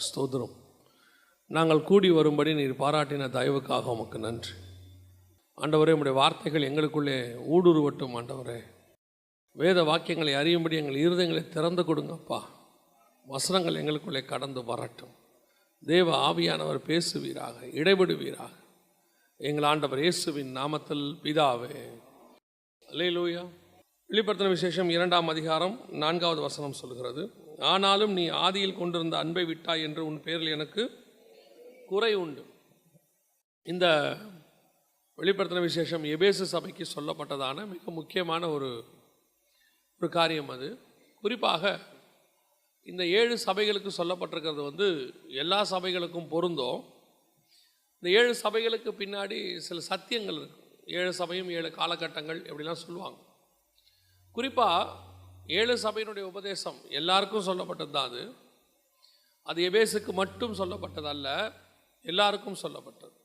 உமக்கு ஸ்தோத்திரம். நாங்கள் கூடி வரும்படி நீர் பாராட்டின தயவுக்காக உமக்கு நன்றி. ஆண்டவரே, உம்முடைய வார்த்தைகள் எங்களுக்குள்ளே ஊடுருவட்டும். ஆண்டவரே, வேத வாக்கியங்களை அறியும்படி எங்கள் இருதயங்களை திறந்து கொடுங்கப்பா. வசனங்கள் எங்களுக்குள்ளே கடந்து வரட்டும். தேவ ஆவியானவர் பேசுவீராக, இடைபடுவீராக. எங்கள் ஆண்டவர் இயேசுவின் நாமத்தில் பிதாவே, அல்லேலூயா. வெளிப்படுத்தின விசேஷம் 2ஆம் அதிகாரம் 4வது வசனம் சொல்கிறது, ஆனாலும் நீ ஆதியில் கொண்டிருந்த அன்பை விட்டாய் என்று உன் பேரில் எனக்கு குறை உண்டு. இந்த வெளிப்படுத்தின விசேஷம் எபேசு சபைக்கு சொல்லப்பட்டதான மிக முக்கியமான ஒரு காரியம். அது குறிப்பாக இந்த 7 சபைகளுக்கு சொல்லப்பட்டிருக்கிறது எல்லா சபைகளுக்கும் பொருந்தும். இந்த 7 சபைகளுக்கு பின்னாடி சில சத்தியங்கள் இருக்கு. 7 சபையும் 7 காலகட்டங்கள் எப்படிலாம் சொல்லுவாங்க. குறிப்பாக 7 சபையினுடைய உபதேசம் எல்லாருக்கும் சொல்லப்பட்டது தான். அது எபேசுக்கு மட்டும் சொல்லப்பட்டதல்ல, எல்லாருக்கும் சொல்லப்பட்டது.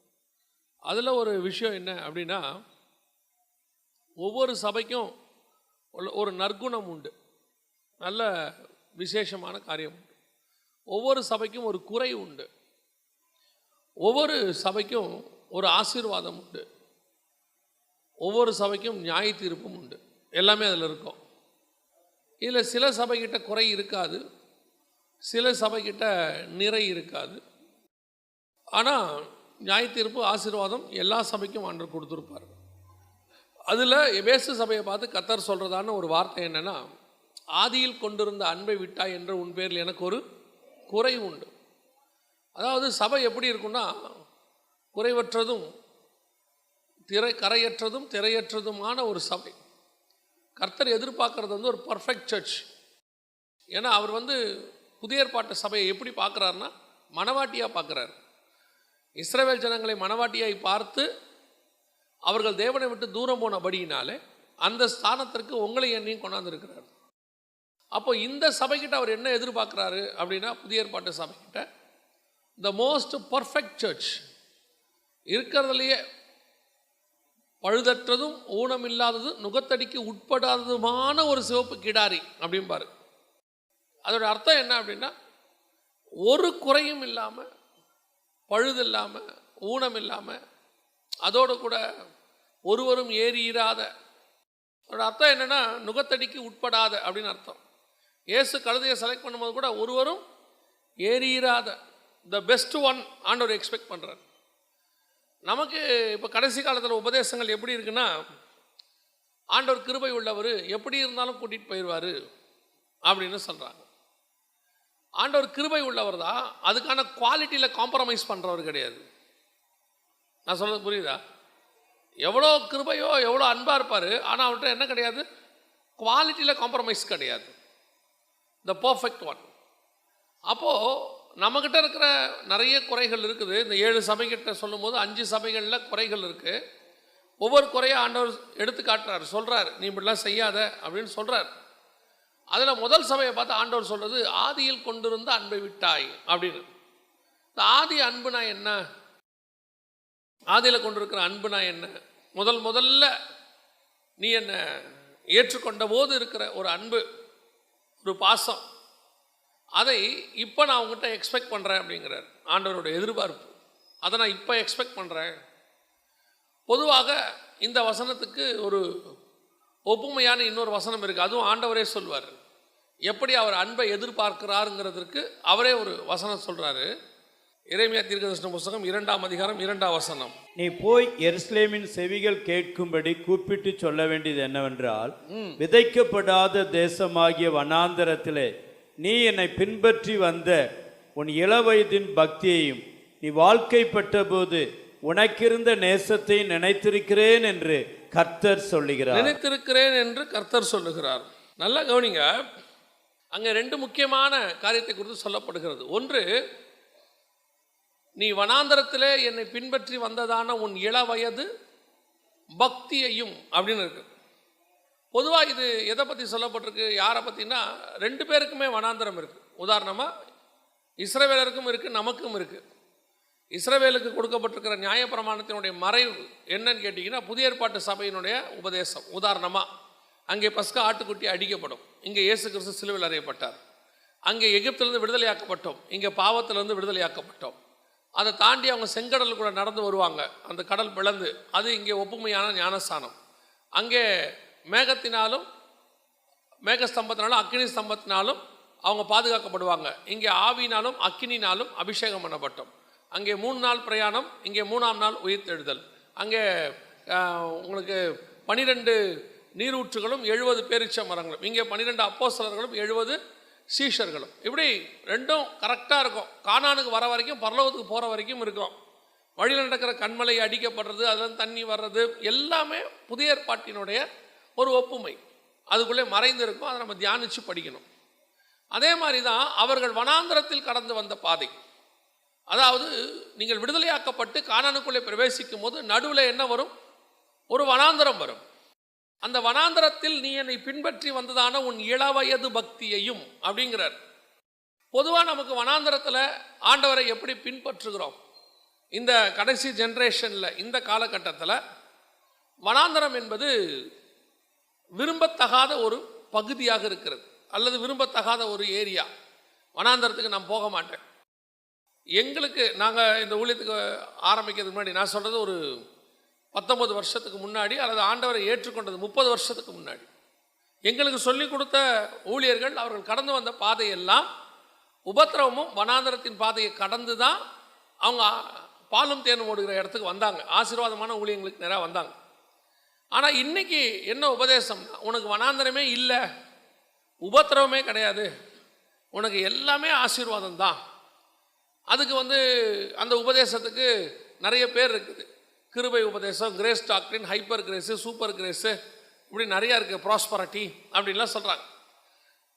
அதில் ஒரு விஷயம் என்ன அப்படின்னா, ஒவ்வொரு சபைக்கும் ஒரு நற்குணம் உண்டு, நல்ல விசேஷமான காரியம் உண்டு. ஒவ்வொரு சபைக்கும் ஒரு குறை உண்டு. ஒவ்வொரு சபைக்கும் ஒரு ஆசீர்வாதம் உண்டு. ஒவ்வொரு சபைக்கும் நியாய தீர்ப்பும் உண்டு. எல்லாமே அதில் இருக்கும். இதில் சில சபைக்கிட்ட குறை இருக்காது, சில சபைக்கிட்ட நிறை இருக்காது. ஆனால் நியாய தீர்ப்பு, ஆசீர்வாதம் எல்லா சபைக்கும் ஆண்டவர் கொடுத்துருப்பார். அதில் எபேசு சபையை பார்த்து கர்த்தர் சொல்கிறதான ஒரு வார்த்தை என்னென்னா, ஆதியில் கொண்டிருந்த அன்பை விட்டாய் என்ற உன் பேரில் எனக்கு ஒரு குறை உண்டு. அதாவது சபை எப்படி இருக்குன்னா, குறைவற்றதும் கரையற்றதும் திரையற்றதுமான ஒரு சபை. கர்த்தர் எதிர்பார்க்கறது ஒரு பர்ஃபெக்ட் சர்ச். ஏன்னா அவர் புதிய ஏற்பாட்டு சபையை எப்படி பார்க்குறாருன்னா, மணவாட்டியாக பார்க்குறாரு. இஸ்ரவேல் ஜனங்களை மணவாட்டியாய் பார்த்து அவர்கள் தேவனை விட்டு தூரம் போனபடியினாலே அந்த ஸ்தானத்திற்கு உங்களை என்னையும் கொண்டாந்துருக்கிறார். அப்போ இந்த சபைக்கிட்ட அவர் என்ன எதிர்பார்க்குறாரு அப்படின்னா, புதிய ஏற்பாட்டு சபைக்கிட்ட த மோஸ்ட் பர்ஃபெக்ட் சர்ச், இருக்கிறதுலையே பழுதற்றதும் ஊனமில்லாதது நுகத்தடிக்கு உட்படாததுமான ஒரு சிவப்பு கிடாரி அப்படிம்பாரு. அதோட அர்த்தம் என்ன அப்படின்னா, ஒரு குறையும் இல்லாமல், பழுது இல்லாமல், ஊனம் இல்லாமல், அதோடு கூட ஒருவரும் ஏறியிராத. அதோட அர்த்தம் என்னென்னா, நுகத்தடிக்கு உட்படாத அப்படின்னு அர்த்தம். இயேசு கழுதையை செலக்ட் பண்ணும்போது கூட ஒருவரும் ஏறியிராத, த பெஸ்ட் ஒன் ஆண்டவர் எக்ஸ்பெக்ட் பண்ணுறார். நமக்கு இப்போ கடைசி காலத்தில் உபதேசங்கள் எப்படி இருக்குன்னா, ஆண்டவர் கிருபை உள்ளவர், எப்படி இருந்தாலும் கூட்டிகிட்டு போயிடுவார் அப்படின்னு சொல்கிறாங்க. ஆண்டவர் கிருபை உள்ளவர் தான், அதுக்கான குவாலிட்டியில் காம்ப்ரமைஸ் பண்ணுறவர் கிடையாது. நான் சொல்கிறது புரியுதா? எவ்வளோ கிருபையோ எவ்வளோ அன்பாக இருப்பார், ஆனால் அவர்கிட்ட என்ன கிடையாது, குவாலிட்டியில் காம்ப்ரமைஸ் கிடையாது. The perfect one. அப்போது நம்மக்கிட்ட இருக்கிற நிறைய குறைகள் இருக்குது. இந்த 7 சபைக்கிட்ட சொல்லும் போது 5 சபைகளில் குறைகள் இருக்குது. ஒவ்வொரு குறையாக ஆண்டவர் எடுத்து காட்டுறார், சொல்கிறார், நீ இப்படிலாம் செய்யாத அப்படின்னு சொல்கிறார். அதில் முதல் சபையை பார்த்து ஆண்டவர் சொல்கிறது, ஆதியில் கொண்டிருந்த அன்பை விட்டாய் அப்படின்னு. இந்த ஆதி அன்புனா என்ன, ஆதியில் கொண்டிருக்கிற அன்புனா என்ன? முதல்ல நீ என்னை ஏற்றுக்கொண்ட போது இருக்கிற ஒரு அன்பு, ஒரு பாசம், அதை இப்போ நான் உங்கள்கிட்ட எக்ஸ்பெக்ட் பண்ணுறேன் அப்படிங்கிறார் ஆண்டவரோட எதிர்பார்ப்பு. அதை நான் இப்போ எக்ஸ்பெக்ட் பண்ணுறேன். பொதுவாக இந்த வசனத்துக்கு ஒரு ஒப்புமையான இன்னொரு வசனம் இருக்குது. அதுவும் ஆண்டவரே சொல்வார், எப்படி அவர் அன்பை எதிர்பார்க்கிறாருங்கிறதுக்கு அவரே ஒரு வசனம் சொல்கிறாரு. எரேமியா தீர்க்கதரிசன புத்தகம் 2ஆம் அதிகாரம் 2ஆம் வசனம், நீ போய் எருசலேமின் செவிகள் கேட்கும்படி கூப்பிட்டு சொல்ல வேண்டியது என்னவென்றால், விதைக்கப்படாத தேசமாகிய வனாந்தரத்திலே நீ என்னை பின்பற்றி வந்த உன் இளவயதின் பக்தியையும் நீ வாழ்க்கைப்பட்ட போது உனக்கிருந்த நேசத்தை நினைத்திருக்கிறேன் என்று கர்த்தர் சொல்லுகிறார். நினைத்திருக்கிறேன் என்று கர்த்தர் சொல்லுகிறார். நல்லா கவனிங்க, அங்கே 2 முக்கியமான காரியத்தை குறித்து சொல்லப்படுகிறது. ஒன்று, நீ வனாந்தரத்திலே என்னை பின்பற்றி வந்ததான உன் இளவயது பக்தியையும் அப்படின்னு இருக்கு. பொதுவாக இது எதை பற்றி சொல்லப்பட்டிருக்கு, யாரை பற்றினா 2 பேருக்குமே வனாந்தரம் இருக்குது. உதாரணமாக இஸ்ரவேலருக்கும் இருக்குது, நமக்கும் இருக்குது. இஸ்ரவேலுக்கு கொடுக்கப்பட்டிருக்கிற நியாயப்பிரமாணத்தினுடைய மறைவு என்னன்னு கேட்டிங்கன்னா, புதிய ஏற்பாட்டு சபையினுடைய உபதேசம். உதாரணமாக அங்கே பஸ்கா ஆட்டுக்குட்டி அடிக்கப்படும், இங்கே இயேசு கிறிஸ்து சிலுவையில் அறையப்பட்டார். அங்கே எகிப்திலிருந்து விடுதலையாக்கப்பட்டோம், இங்கே பாவத்திலிருந்து விடுதலையாக்கப்பட்டோம். அதை தாண்டி அவங்க செங்கடலுக்குள்ள நடந்து வருவாங்க, அந்த கடல் பிளந்து, அது இங்கே ஒப்புமையான ஞானஸ்தானம். அங்கே மேகத்தினாலும் மேகஸ்தம்பத்தினாலும் அக்கினி ஸ்தம்பத்தினாலும் அவங்க பாதுகாக்கப்படுவாங்க. இங்கே ஆவினாலும் அக்கினினாலும் அபிஷேகம் பண்ணப்பட்டோம். அங்கே 3 நாள் பிரயாணம், இங்கே 3ஆம் நாள் உயிர்த்தெழுதல். அங்கே உங்களுக்கு 12 நீரூற்றுகளும் 70 பேரீச்ச மரங்களும், இங்கே 12 அப்போஸ்தலர்களும் 70 சீஷர்களும். இப்படி ரெண்டும் கரெக்டாக இருக்கும். கானானுக்கு வர வரைக்கும், பரலோகத்துக்கு போகிற வரைக்கும் இருக்கும். வழியில் நடக்கிற கண்மலை அடிக்கப்படுறது, அதில் தண்ணி வர்றது எல்லாமே புதிய ஏற்பாட்டினுடைய ஒரு ஒப்புமை, அதுக்குள்ளே மறைந்து இருக்கும். அதை நம்ம தியானித்து படிக்கணும். அதே மாதிரி தான் அவர்கள் வனாந்தரத்தில் கடந்து வந்த பாதை. அதாவது நீங்கள் விடுதலையாக்கப்பட்டு கானானுக்குள்ளே பிரவேசிக்கும் போது நடுவில் என்ன வரும்? ஒரு வனாந்தரம் வரும். அந்த வனாந்தரத்தில் நீ என்னை பின்பற்றி வந்ததான உன் இளவயது பக்தியையும் அப்படிங்கிறார். பொதுவாக நமக்கு வனாந்தரத்தில் ஆண்டவரை எப்படி பின்பற்றுகிறோம்? இந்த கடைசி ஜென்ரேஷனில், இந்த காலகட்டத்தில் வனாந்தரம் என்பது விரும்பத்தகாத ஒரு பகுதியாக இருக்கிறது, அல்லது விரும்பத்தகாத ஒரு ஏரியா. வனாந்தரத்துக்கு நான் போக மாட்டேன். எங்களுக்கு நாங்கள் இந்த ஊழியத்துக்கு ஆரம்பிக்கிறதுக்கு முன்னாடி, நான் சொல்கிறது ஒரு 19 வருஷத்துக்கு முன்னாடி, அல்லது ஆண்டவரை ஏற்றுக்கொண்டது 30 வருஷத்துக்கு முன்னாடி, எங்களுக்கு சொல்லிக் கொடுத்த ஊழியர்கள் அவர்கள் கடந்து வந்த பாதையெல்லாம் உபத்திரவமும் வனாந்தரத்தின் பாதையை கடந்து தான் அவங்க பாலும் தேனும் ஓடுகிற இடத்துக்கு வந்தாங்க. ஆசீர்வாதமான ஊழியங்களுக்கு நேராக வந்தாங்க. ஆனால் இன்னைக்கு என்ன உபதேசம்? உனக்கு வனாந்தரமே இல்லை, உபத்திரவமே கிடையாது, உனக்கு எல்லாமே ஆசீர்வாதம் தான். அதுக்கு அந்த உபதேசத்துக்கு நிறைய பேர் இருக்குது. கிருபை உபதேசம், கிரேஸ் டாக்டரின், ஹைப்பர் கிரேஸு, சூப்பர் கிரேஸு, இப்படி நிறையா இருக்குது, ப்ராஸ்பரிட்டி அப்படின்லாம் சொல்கிறாங்க.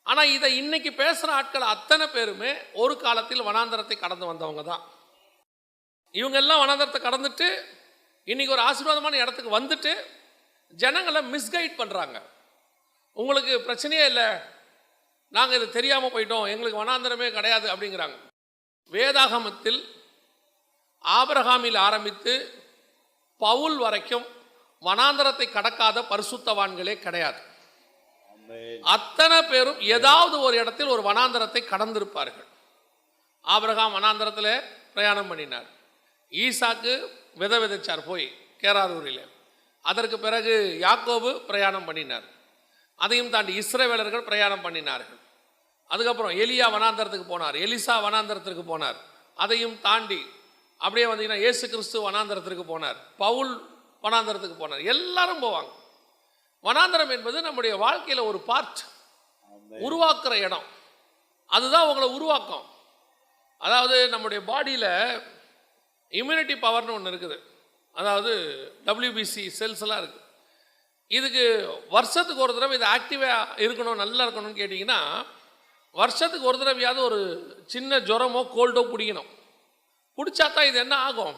ஆனால் இதை இன்னைக்கு பேசுகிற ஆட்கள் அத்தனை பேருமே ஒரு காலத்தில் வனாந்தரத்தை கடந்து வந்தவங்க தான். இவங்கெல்லாம் வனாந்தரத்தை கடந்துட்டு இன்றைக்கி ஒரு ஆசீர்வாதமான இடத்துக்கு வந்துட்டு ஜனங்களை மிஸ்கைட் பண்ணுறாங்க. உங்களுக்கு பிரச்சனையே இல்லை, நாங்கள் இது தெரியாமல் போயிட்டோம், எங்களுக்கு வனாந்தரமே கிடையாது அப்படிங்கிறாங்க. வேதாகமத்தில் ஆபிரகாமில் ஆரம்பித்து பவுல் வரைக்கும் வனாந்தரத்தை கடக்காத பரிசுத்தவான்களே கிடையாது. அத்தனை பேரும் ஏதாவது ஒரு இடத்தில் ஒரு வனாந்தரத்தை கடந்திருப்பார்கள். ஆபிரகாம் வனாந்தரத்தில் பிரயாணம் பண்ணினார். ஈசாக்கு விதைச்சார் போய் கேராரூரில். அதற்கு பிறகு யாக்கோபு பிரயாணம் பண்ணினார். அதையும் தாண்டி இஸ்ரவேலர்கள் பிரயாணம் பண்ணினார்கள். அதுக்கப்புறம் எலியா வனாந்தரத்துக்கு போனார், எலிசா வனாந்தரத்திற்கு போனார். அதையும் தாண்டி அப்படியே வந்தீங்கன்னா இயேசு கிறிஸ்து வனாந்தரத்திற்கு போனார், பவுல் வனாந்தரத்துக்கு போனார். எல்லாரும் போவாங்க. வனாந்தரம் என்பது நம்முடைய வாழ்க்கையில் ஒரு பார்ட், உருவாக்குற இடம். அதுதான் உங்களை உருவாக்கும். அதாவது நம்முடைய பாடியில் இம்யூனிட்டி பவர்னு ஒன்று இருக்குது. அதாவது WBC செல்ஸ் எல்லாம் இருக்குது. இதுக்கு வருஷத்துக்கு ஒரு தடவை இது ஆக்டிவாக இருக்கணும், நல்லா இருக்கணும்னு கேட்டிங்கன்னா, வருஷத்துக்கு ஒரு தடவையாவது ஒரு சின்ன ஜுரமோ கோல்டோ பிடிக்கணும். பிடிச்சா தான் இது என்ன ஆகும்?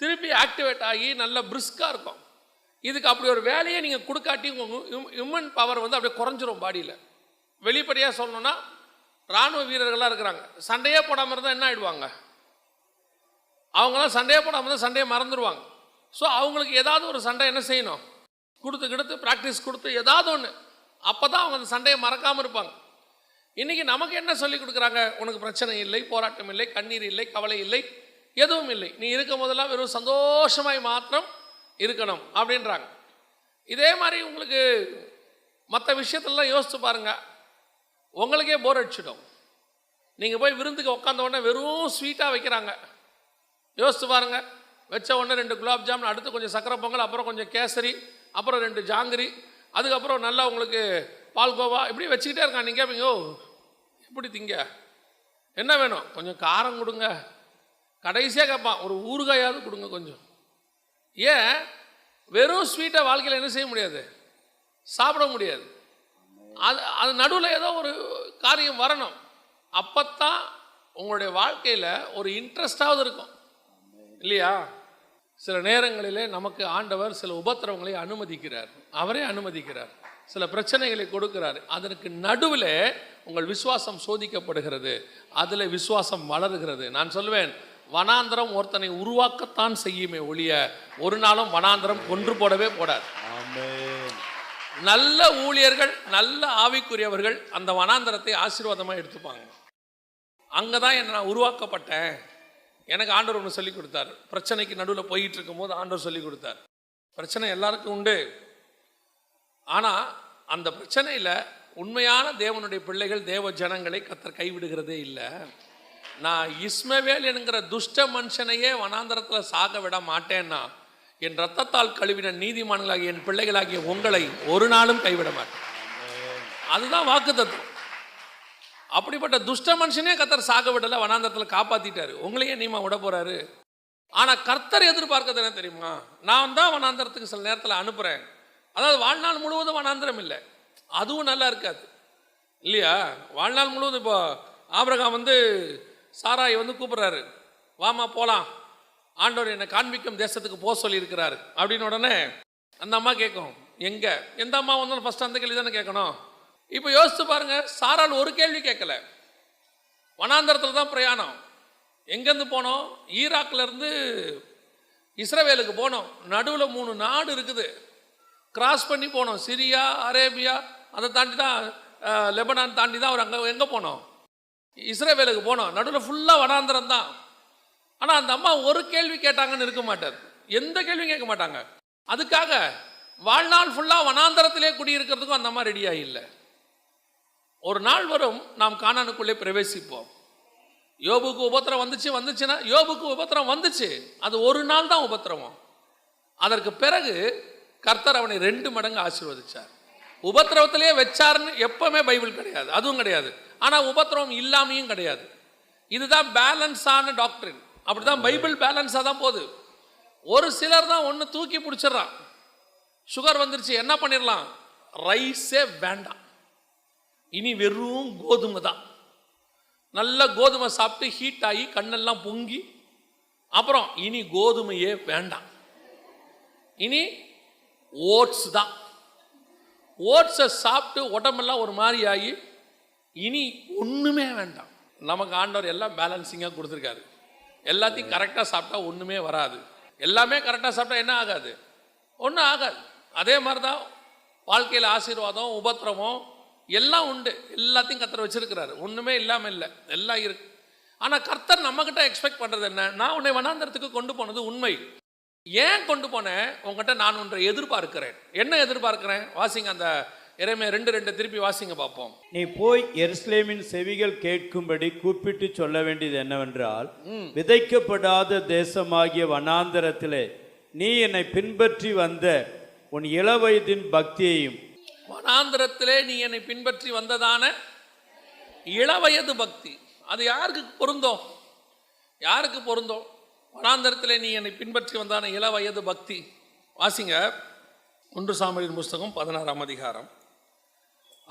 திருப்பி ஆக்டிவேட் ஆகி நல்ல பிரிஸ்காக இருக்கும். இதுக்கு அப்படி ஒரு வேலையை நீங்கள் கொடுக்காட்டி உங்கள் ஹியூமன் பவர் அப்படியே குறைஞ்சிரும் பாடியில். வெளிப்படையாக சொல்லணும்னா, இராணுவ வீரர்கள்லாம் இருக்கிறாங்க, சண்டையே போடாமல் இருந்தால் என்ன ஆகிடுவாங்க? அவங்களாம் சண்டையே போடாமல் இருந்தால் சண்டையை மறந்துடுவாங்க. ஸோ அவங்களுக்கு ஏதாவது ஒரு சண்டை என்ன செய்யணும்? கொடுத்து ப்ராக்டிஸ் கொடுத்து ஏதாவது ஒன்று, அப்போ தான் அவங்க அந்த சண்டையை மறக்காமல் இருப்பாங்க. இன்றைக்கி நமக்கு என்ன சொல்லி கொடுக்குறாங்க? உனக்கு பிரச்சனை இல்லை, போராட்டம் இல்லை, கண்ணீர் இல்லை, கவலை இல்லை, எதுவும் இல்லை, நீ இருக்கும் போதெல்லாம் வெறும் சந்தோஷமாய் மாத்திரம் இருக்கணும் அப்படின்றாங்க. இதே மாதிரி உங்களுக்கு மற்ற விஷயத்தெல்லாம் யோசித்து பாருங்கள், உங்களுக்கே போர் அடிச்சிடும். நீங்கள் போய் விருந்துக்கு உட்காந்த உடனே வெறும் ஸ்வீட்டாக வைக்கிறாங்க. யோசித்து பாருங்கள், வச்ச உடனே 2 குலாப் ஜாமுன், அடுத்து கொஞ்சம் சக்கரை பொங்கல், அப்புறம் கொஞ்சம் கேசரி, அப்புறம் 2 ஜாங்கிரி, அதுக்கப்புறம் நல்லா உங்களுக்கு பால்கோவா, இப்படி வச்சுக்கிட்டே இருக்கான். நீங்கள் கேட்பீங்க, ஓ இப்படி திங்க, என்ன வேணும்? கொஞ்சம் காரம் கொடுங்க. கடைசியாக கேட்பான், ஒரு ஊறுகாயாவது கொடுங்க கொஞ்சம். ஏன்? வெறும் ஸ்வீட்டை வாழ்க்கையில் என்ன செய்ய முடியாது? சாப்பிட முடியாது. அது நடுவில் ஏதோ ஒரு காரியம் வரணும். அப்போத்தான் உங்களுடைய வாழ்க்கையில் ஒரு இன்ட்ரெஸ்டாவது இருக்கும், இல்லையா? சில நேரங்களிலே நமக்கு ஆண்டவர் சில உபத்திரவங்களை அனுமதிக்கிறார், அவரே அனுமதிக்கிறார், சில பிரச்சனைகளை கொடுக்கிறார். அதற்கு நடுவில் உங்கள் விசுவாசம் சோதிக்கப்படுகிறது, அதில் விசுவாசம் வளருகிறது. நான் சொல்வேன், வனாந்தரம் ஒருத்தனை உருவாக்கத்தான் செய்யுமே ஒழிய ஒரு நாளும் வனாந்தரம் கொன்று போடவே போடாது. நல்ல ஊழியர்கள், நல்ல ஆவிக்குரியவர்கள் அந்த வனாந்தரத்தை ஆசீர்வாதமாக எடுத்துப்பாங்க. அங்கே தான் நான் உருவாக்கப்பட்டேன். எனக்கு ஆண்டவர் ஒன்று சொல்லி கொடுத்தார். பிரச்சனைக்கு நடுவில் போயிட்டு இருக்கும்போது ஆண்டவர் சொல்லி கொடுத்தார். பிரச்சனை எல்லாருக்கும் உண்டு, ஆனால் அந்த பிரச்சனையில் உண்மையான தேவனுடைய பிள்ளைகள், தேவ ஜனங்களை கர்த்தர் கைவிடுகிறதே இல்லை. நான் இஸ்மவேல் என்கிற துஷ்ட மனுஷனையே வனாந்தரத்தில் சாக விட மாட்டேன்னா, என் ரத்தத்தால் கழுவின நீதிமான்களாகிய என் பிள்ளைகளாகிய உங்களை ஒரு நாளும் கைவிட மாட்டேன். அதுதான் வாக்குத்தத்தம். அப்படிப்பட்ட துஷ்ட மனுஷனே கர்த்தர் சாக விடலை, வனாந்தரத்தில் காப்பாற்றிட்டாரு. உங்களையே நீமா விட போறாரு. ஆனால் கர்த்தர் எதிர்பார்க்கறது என்ன தெரியுமா? நான் தான் வனாந்தரத்துக்கு சில நேரத்தில் அனுப்புகிறேன். அதாவது வாழ்நாள் முழுவதும் வனாந்தரம் இல்லை, அதுவும் நல்லா இருக்காது இல்லையா? வாழ்நாள் முழுவதும் இப்போ ஆபிரகாம் வந்து சாராயை வந்து கூப்பிட்றாரு, வாமா போகலாம், ஆண்டவர் என்னை காண்பிக்கும் தேசத்துக்கு போக சொல்லியிருக்கிறாரு அப்படின்னு. உடனே அந்த அம்மா கேட்கும், எங்கே? எந்த அம்மா வந்தாலும் ஃபஸ்ட்டு அந்த கேள்வி தானே கேட்கணும். இப்போ யோசித்து பாருங்க, சாரால் ஒரு கேள்வி கேட்கல. வனாந்தரத்தில் தான் பிரயாணம். எங்கேருந்து போனோம்? ஈராக்லேருந்து இஸ்ரவேலுக்கு போனோம். நடுவில் 3 நாடு இருக்குது, கிராஸ் பண்ணி போனோம். சிரியா, அரேபியா, அதை தாண்டி தான் லெபனான் தாண்டி தான் அவர் அங்கே எங்கே போனோம்? இஸ்ரவேலுக்கு போனோம். நடுவில் ஃபுல்லாக வனாந்தரம் தான். ஆனால் அந்த அம்மா ஒரு கேள்வி கேட்டாங்கன்னு இருக்க மாட்டார், எந்த கேள்வியும் கேட்க மாட்டாங்க. அதுக்காக வாழ்நாள் ஃபுல்லாக வனாந்தரத்திலே குடியிருக்கிறதுக்கும் அந்த அம்மா ரெடியாக இல்லை. ஒரு நாள் வரும், நாம் கானானுக்குள்ளே பிரவேசிப்போம். யோபுக்கு உபத்திரம் வந்துச்சுன்னா யோபுக்கு உபத்திரம் வந்துச்சு, அது ஒரு நாள் தான் உபத்திரவம். அதற்கு பிறகு கர்த்தர் அவனை 2 மடங்கு ஆசீர்வதிச்சார். உபத்திரவத்திலே வச்சார்னு எப்பவுமே பைபிள் கிடையாது, அதுவும் கிடையாது. ஆனால் உபத்திரவம் இல்லாமையும் கிடையாது. இதுதான் பேலன்ஸான டாக்டரின். அப்படிதான் பைபிள் பேலன்ஸாக தான் போகுது. ஒரு சிலர் தான் ஒன்று தூக்கி பிடிச்சிடறான். சுகர் வந்துருச்சு, என்ன பண்ணிடலாம்? ரைஸே வேண்டாம், இனி வெறும் கோதுமை தான். நல்ல கோதுமை சாப்பிட்டு ஹீட் ஆகி கண்ணெல்லாம் பொங்கி, அப்புறம் இனி கோதுமையே வேண்டாம், இனி ஓட்ஸ் தான். ஓட்ஸை சாப்பிட்டு உடம்பெல்லாம் ஒரு மாதிரி ஆகி இனி ஒன்றுமே வேண்டாம். நமக்கு ஆண்டவர் எல்லாம் பேலன்சிங்காக கொடுத்துருக்காரு. எல்லாத்தையும் கரெக்டாக சாப்பிட்டா ஒன்றுமே வராது. எல்லாமே கரெக்டாக சாப்பிட்டா என்ன ஆகாது? ஒன்றும் ஆகாது. அதே மாதிரி தான் வாழ்க்கையில் ஆசீர்வாதம், உபத்திரவம் எல்லாம் உண்டு. எல்லாத்தையும் கர்த்தர் வச்சிருக்கிறாரு, ஒன்றுமே இல்லாமல் இல்லை, எல்லாம் இருக்கு. ஆனால் கர்த்தர் நம்மக்கிட்ட எக்ஸ்பெக்ட் பண்ணுறது என்ன? நான் உன்னை வனாந்தரத்துக்கு கொண்டு போனது உண்மை. ஏன் கொண்டு போனேன்? உங்ககிட்ட நான் ஒன்றை எதிர்பார்க்கிறேன். என்ன எதிர்பார்க்கிறேன்? வாசிங்க அந்த எரேமியா 2:2 திருப்பி வாசிங்க பார்ப்போம். நீ போய் எருசலேமின் செவிகள் கேட்கும்படி கூப்பிட்டு சொல்ல வேண்டியது என்னவென்றால், விதைக்கப்படாத தேசமாகிய வனாந்தரத்திலே நீ என்னை பின்பற்றி வந்த உன் இளவயதின் பக்தியையும். வனாந்தரத்திலே நீ என்னை பின்பற்றி வந்ததான இளவயது பக்தி, அது யாருக்கு பொருந்தும்? யாருக்கு பொருந்தும்? வனாந்தரத்திலே நீ என்னை பின்பற்றி வந்தான இளவயது பக்தி. வாசிங்க 1 சாமுவேலின் புஸ்தகம் 16ஆம் அதிகாரம்.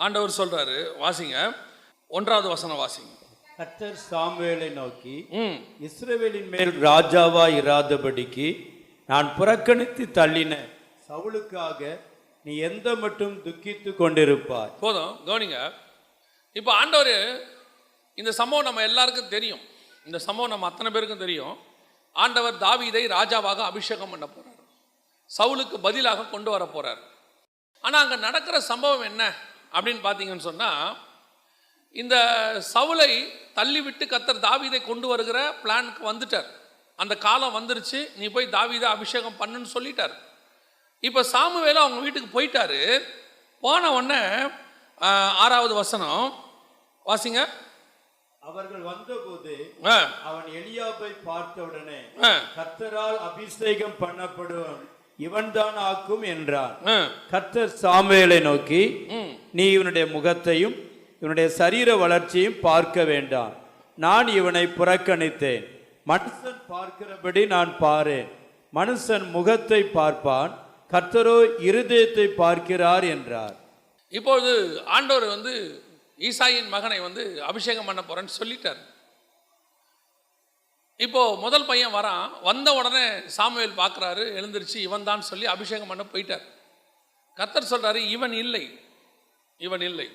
ஆண்டவர் சொல்றாரு, வாசிங்க 1வது வசனம் வாசிங்க. கர்த்தர் சாமுவேலை நோக்கி, இஸ்ரவேலின் மேல் ராஜாவா இராதபடிக்கு நான் புறக்கணித்து தள்ளின சவுலுக்காக நீ எந்த மட்டும் துக்கித்து கொண்டிருப்பாய். போதும், கவனிங்க. இப்போ ஆண்டவர், இந்த சம்பவம் நம்ம எல்லாருக்கும் தெரியும், இந்த சம்பவம் நம்ம அத்தனை பேருக்கும் தெரியும். ஆண்டவர் தாவீதை ராஜாவாக அபிஷேகம் பண்ண போறார், சவுலுக்கு பதிலாக கொண்டு வர போறார். ஆனால் அங்கே நடக்கிற சம்பவம் என்ன அப்படின்னு பார்த்தீங்கன்னு சொன்னால், இந்த சவுலை தள்ளிவிட்டு கர்த்தர் தாவீதை கொண்டு வருகிற பிளானுக்கு வந்துட்டார். அந்த காலம் வந்துருச்சு, நீ போய் தாவீதை அபிஷேகம் பண்ணுன்னு சொல்லிட்டார். இப்போ சாமுவேலும் அவங்க வீட்டுக்கு போயிட்டாரு. போன உடனே 6வது வசனம் வாசிங்க. அவர்கள் வந்தபோது அவன் எலியாபை பார்த்தவுடனே கர்த்தரால் அபிஷேகம் பண்ணப்படுவன் இவன்தான் ஆக்கும் என்றான். கர்த்தர் சாமுவேலை நோக்கி, நீ இவனுடைய முகத்தையும் இவனுடைய சரீர வளர்ச்சியும் பார்க்க வேண்டாம், நான் இவனை புறக்கணித்தேன். மனுஷன் பார்க்கிறபடி நான் பாரேன், மனுஷன் முகத்தை பார்ப்பான், கர்த்தரோ இருதயத்தை பார்க்கிறார் என்றார். இப்பொழுது ஆண்டவர் வந்து ஈசாயின் மகனை வந்து அபிஷேகம் பண்ண போறேன்னு சொல்லிட்டார். இப்போ முதல் பையன் வரான். வந்த உடனே சாமுவேல் பார்க்குறாரு, எழுந்திருச்சு இவன் தான் சொல்லி அபிஷேகம் பண்ண போயிட்டார். கர்த்தர் சொல்றாரு, இவன் இல்லை, இவன் இல்லை.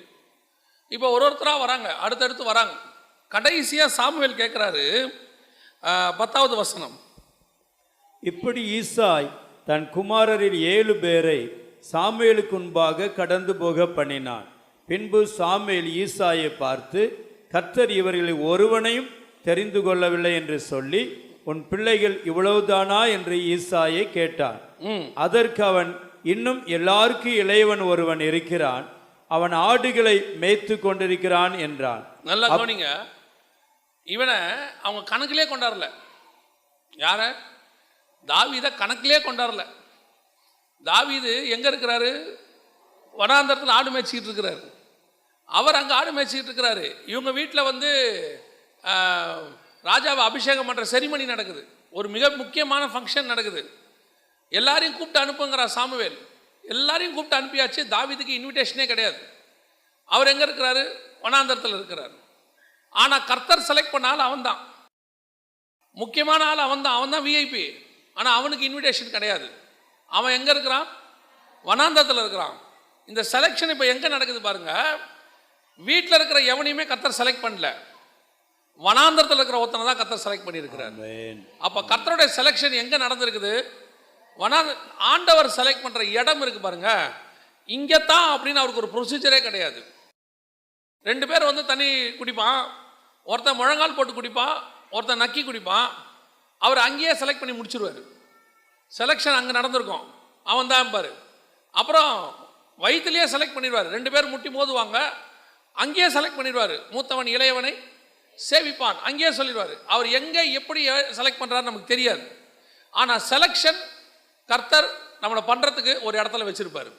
இப்போ ஒருத்தராக வராங்க, அடுத்தடுத்து வராங்க. கடைசியாக சாமுவேல் கேட்குறாரு, 10வது வசனம். இப்படி ஈசாய் தன் குமாரரில் 7 பேரை சாமுவேலுக்கு முன்பாக கடந்து போக பண்ணினான். பின்பு சாமுவேல் ஈசாயை பார்த்து, கர்த்தர் இவர்களில் ஒருவனையும் தெரிந்து கொள்ளவில்லை என்று சொல்லி, உன் பிள்ளைகள் இவ்வளவுதானா என்று ஈசாயை கேட்டான். அதற்கு அவன், இன்னும் எல்லாருக்கும் இளையவன் ஒருவன் இருக்கிறான், அவன் ஆடுகளை மேய்த்து கொண்டிருக்கிறான் என்றான். நல்லா கவனிங்க, இவனை அவங்க கணக்கிலே கொண்டாடல. யார? தாவீதை கணக்கிலே கொண்டாடல. தாவீது எங்க இருக்கிறாரு? வனாந்தரத்தில் ஆடு மேய்ச்சிக்கிட்டு இருக்கிறாரு. அவர் அங்கே ஆடு மேய்ச்சிக்கிட்டு இருக்கிறாரு. இவங்க வீட்டில் வந்து ராஜாவை அபிஷேகம் பண்ணுற செரிமனி நடக்குது. ஒரு மிக முக்கியமான ஃபங்க்ஷன் நடக்குது. எல்லாரையும் கூப்பிட்டு அனுப்புங்கிறார் சாமுவேல். எல்லாரையும் கூப்பிட்டு அனுப்பியாச்சு. தாவீதுக்கு இன்விடேஷனே கிடையாது. அவர் எங்கே இருக்கிறாரு? வனாந்தரத்தில் இருக்கிறார். ஆனால் கர்த்தர் செலக்ட் பண்ண ஆள் அவன் தான், முக்கியமான ஆள் அவன் தான் விஐபி. ஆனால் அவனுக்கு இன்விடேஷன் கிடையாது. அவன் எங்கே இருக்கிறான்? வனாந்தரத்தில் இருக்கிறான். இந்த செலெக்ஷன் இப்போ எங்கே நடக்குது பாருங்க. வீட்டில் இருக்கிற எவனையுமே கர்த்தர் செலக்ட் பண்ணல, வனாந்தரத்தில் இருக்கிற ஒருத்தனை தான் கர்த்தர் செலக்ட் பண்ணியிருக்கிறார். அப்போ கர்த்தருடைய செலெக்ஷன் எங்கே நடந்திருக்குது? ஆண்டவர் செலக்ட் பண்ணுற இடம் இருக்கு பாருங்க, இங்கே தான் அப்படின்னு அவருக்கு ஒரு ப்ரொசீஜரே கிடையாது. 2 பேர் வந்து தண்ணி குடிப்பான், ஒருத்தன் முழங்கால் போட்டு குடிப்பான், ஒருத்தன் நக்கி குடிப்பான். அவர் அங்கேயே செலக்ட் பண்ணி முடிச்சிருவார். செலெக்ஷன் அங்கே நடந்திருக்கும், அவன் தான் பாரு. அப்புறம் வயிற்றுலேயே செலக்ட் பண்ணிடுவார். 2 பேர் முட்டி மோதுவாங்க, அங்கேயே செலக்ட் பண்ணிடுவார். மூத்தவன் இளையவனை சேவிப்பான், அங்கேயே சொல்லிடுவார். அவர் எங்கே எப்படி செலக்ட் பண்ணுறாரு நமக்கு தெரியாது. ஆனால் செலெக்ஷன் கர்த்தர் நம்மளை பண்ணுறதுக்கு ஒரு இடத்துல வச்சுருப்பார்.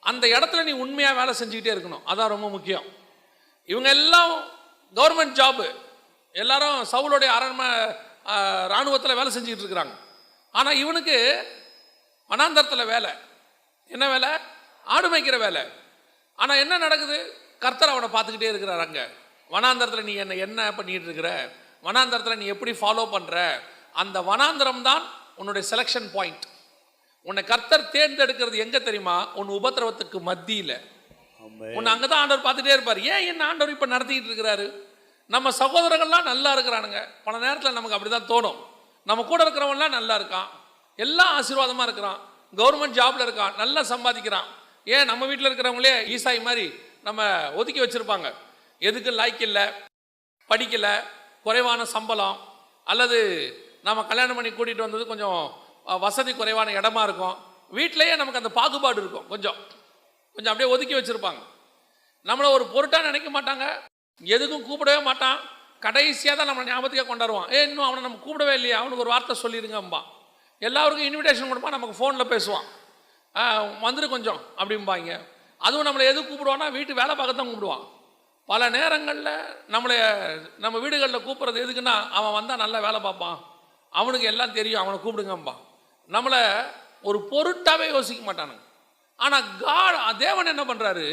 அந்த இடத்துல நீ உண்மையாக வேலை செஞ்சுக்கிட்டே இருக்கணும், அதான் ரொம்ப முக்கியம். இவங்க எல்லாம் கவர்மெண்ட் ஜாபு, எல்லாரும் சவுலுடைய இராணுவத்தில் வேலை செஞ்சுக்கிட்டு இருக்கிறாங்க. ஆனால் இவனுக்கு வனாந்தரத்தில் வேலை. என்ன வேலை? ஆடு மேய்க்கிற வேலை. ஆனால் என்ன நடக்குது? கர்த்தர் அவனை பார்த்துக்கிட்டே இருக்கிறார். அங்கே வனாந்தரத்தில் நீ என்ன பண்ணிட்டு இருக்கிற, வனாந்தரத்தில் நீ எப்படி ஃபாலோ பண்ணுற, அந்த வனாந்தரம் தான் உன்னுடைய செலெக்ஷன் பாயிண்ட். உன்னை கர்த்தர் தேர்ந்தெடுக்கிறது எங்கே தெரியுமா? உன் உபத்திரவத்துக்கு மத்தியில். உன்னை அங்கே தான் ஆண்டவர் பார்த்துட்டே இருப்பார். ஏன் என்ன ஆண்டவர் இப்போ நடத்திக்கிட்டு இருக்கிறாரு? நம்ம சகோதரர்கள்லாம் நல்லா இருக்கிறானுங்க. பல நேரத்தில் நமக்கு அப்படி தான் தோணும். நம்ம கூட இருக்கிறவன்லாம் நல்லா இருக்கான், எல்லாம் ஆசீர்வாதமாக இருக்கிறான், கவர்மெண்ட் ஜாபில் இருக்கான், நல்லா சம்பாதிக்கிறான். ஏன் நம்ம வீட்டில் இருக்கிறவங்களே ஈசாய் மாதிரி நம்ம ஒதுக்கி வச்சுருப்பாங்க. எதுக்கு லாய்க்கு இல்லை, படிக்கலை, குறைவான சம்பளம், அல்லது நம்ம கல்யாணம் பண்ணி கூட்டிகிட்டு வந்தது கொஞ்சம் வசதி குறைவான இடமா இருக்கும். வீட்டிலையே நமக்கு அந்த பாகுபாடு இருக்கும். கொஞ்சம் அப்படியே ஒதுக்கி வச்சுருப்பாங்க. நம்மளை ஒரு பொருட்டாக நினைக்க மாட்டாங்க, எதுக்கும் கூப்பிடவே மாட்டான். கடைசியாக தான் நம்ம ஞாபகத்துக்கே கொண்டாடுவான். இன்னும் அவனை நம்ம கூப்பிடவே இல்லையா, அவனுக்கு ஒரு வார்த்தை சொல்லிடுங்கம்பா. எல்லாருக்கும் இன்விடேஷன் கொடுப்பான், நமக்கு ஃபோனில் பேசுவான், வந்துரு கொஞ்சம் அப்படிம்பாங்க. அதுவும் நம்மளை எது கூப்பிடுவான்னா வீட்டு வேலை பார்க்கத்தான் கூப்பிடுவான். பல நேரங்களில் நம்ம வீடுகளில் கூப்பிட்றது எதுக்குன்னா, அவன் வந்தால் நல்லா வேலை பார்ப்பான், அவனுக்கு எல்லாம் தெரியும், அவனை கூப்பிடுங்கம்பா. நம்மளை ஒரு பொருட்டாகவே யோசிக்க மாட்டானுங்க. ஆனால் தேவன் என்ன பண்ணுறாரு?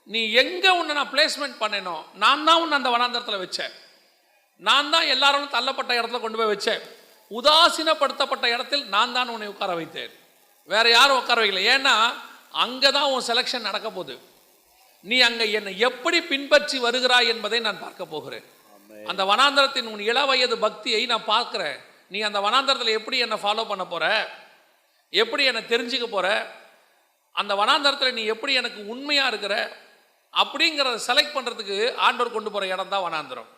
நீ எங்கே உன்னை நான் பிளேஸ்மெண்ட் பண்ணேனோ, நான் தான் உன்னை அந்த வனாந்தரத்தில் வச்சேன். நான் தான் எல்லாரும் தள்ளப்பட்ட இடத்துல கொண்டு போய் வச்சேன். உதாசீனப்படுத்தப்பட்ட இடத்தில் நான் தான் உன்னை உட்கார வைத்தேன், வேற யாரும் உட்கார வைக்கல. ஏன்னா அங்கே தான் உன் செலெக்ஷன் நடக்க போகுது. நீ அங்கே என்னை எப்படி பின்பற்றி வருகிறாய் என்பதை நான் பார்க்க போகிறேன். அந்த வனாந்தரத்தின் உன் இளவயது பக்தியை நான் பார்க்குறேன். நீ அந்த வனாந்தரத்தில் எப்படி என்னை ஃபாலோ பண்ண போகிற, எப்படி என்னை தெரிஞ்சுக்க போகிற, அந்த வனாந்தரத்தில் நீ எப்படி எனக்கு உண்மையாக இருக்கிற அப்படிங்கிறத செலக்ட் பண்ணுறதுக்கு ஆண்டவர் கொண்டு போகிற இடம் தான் வனாந்தரம்.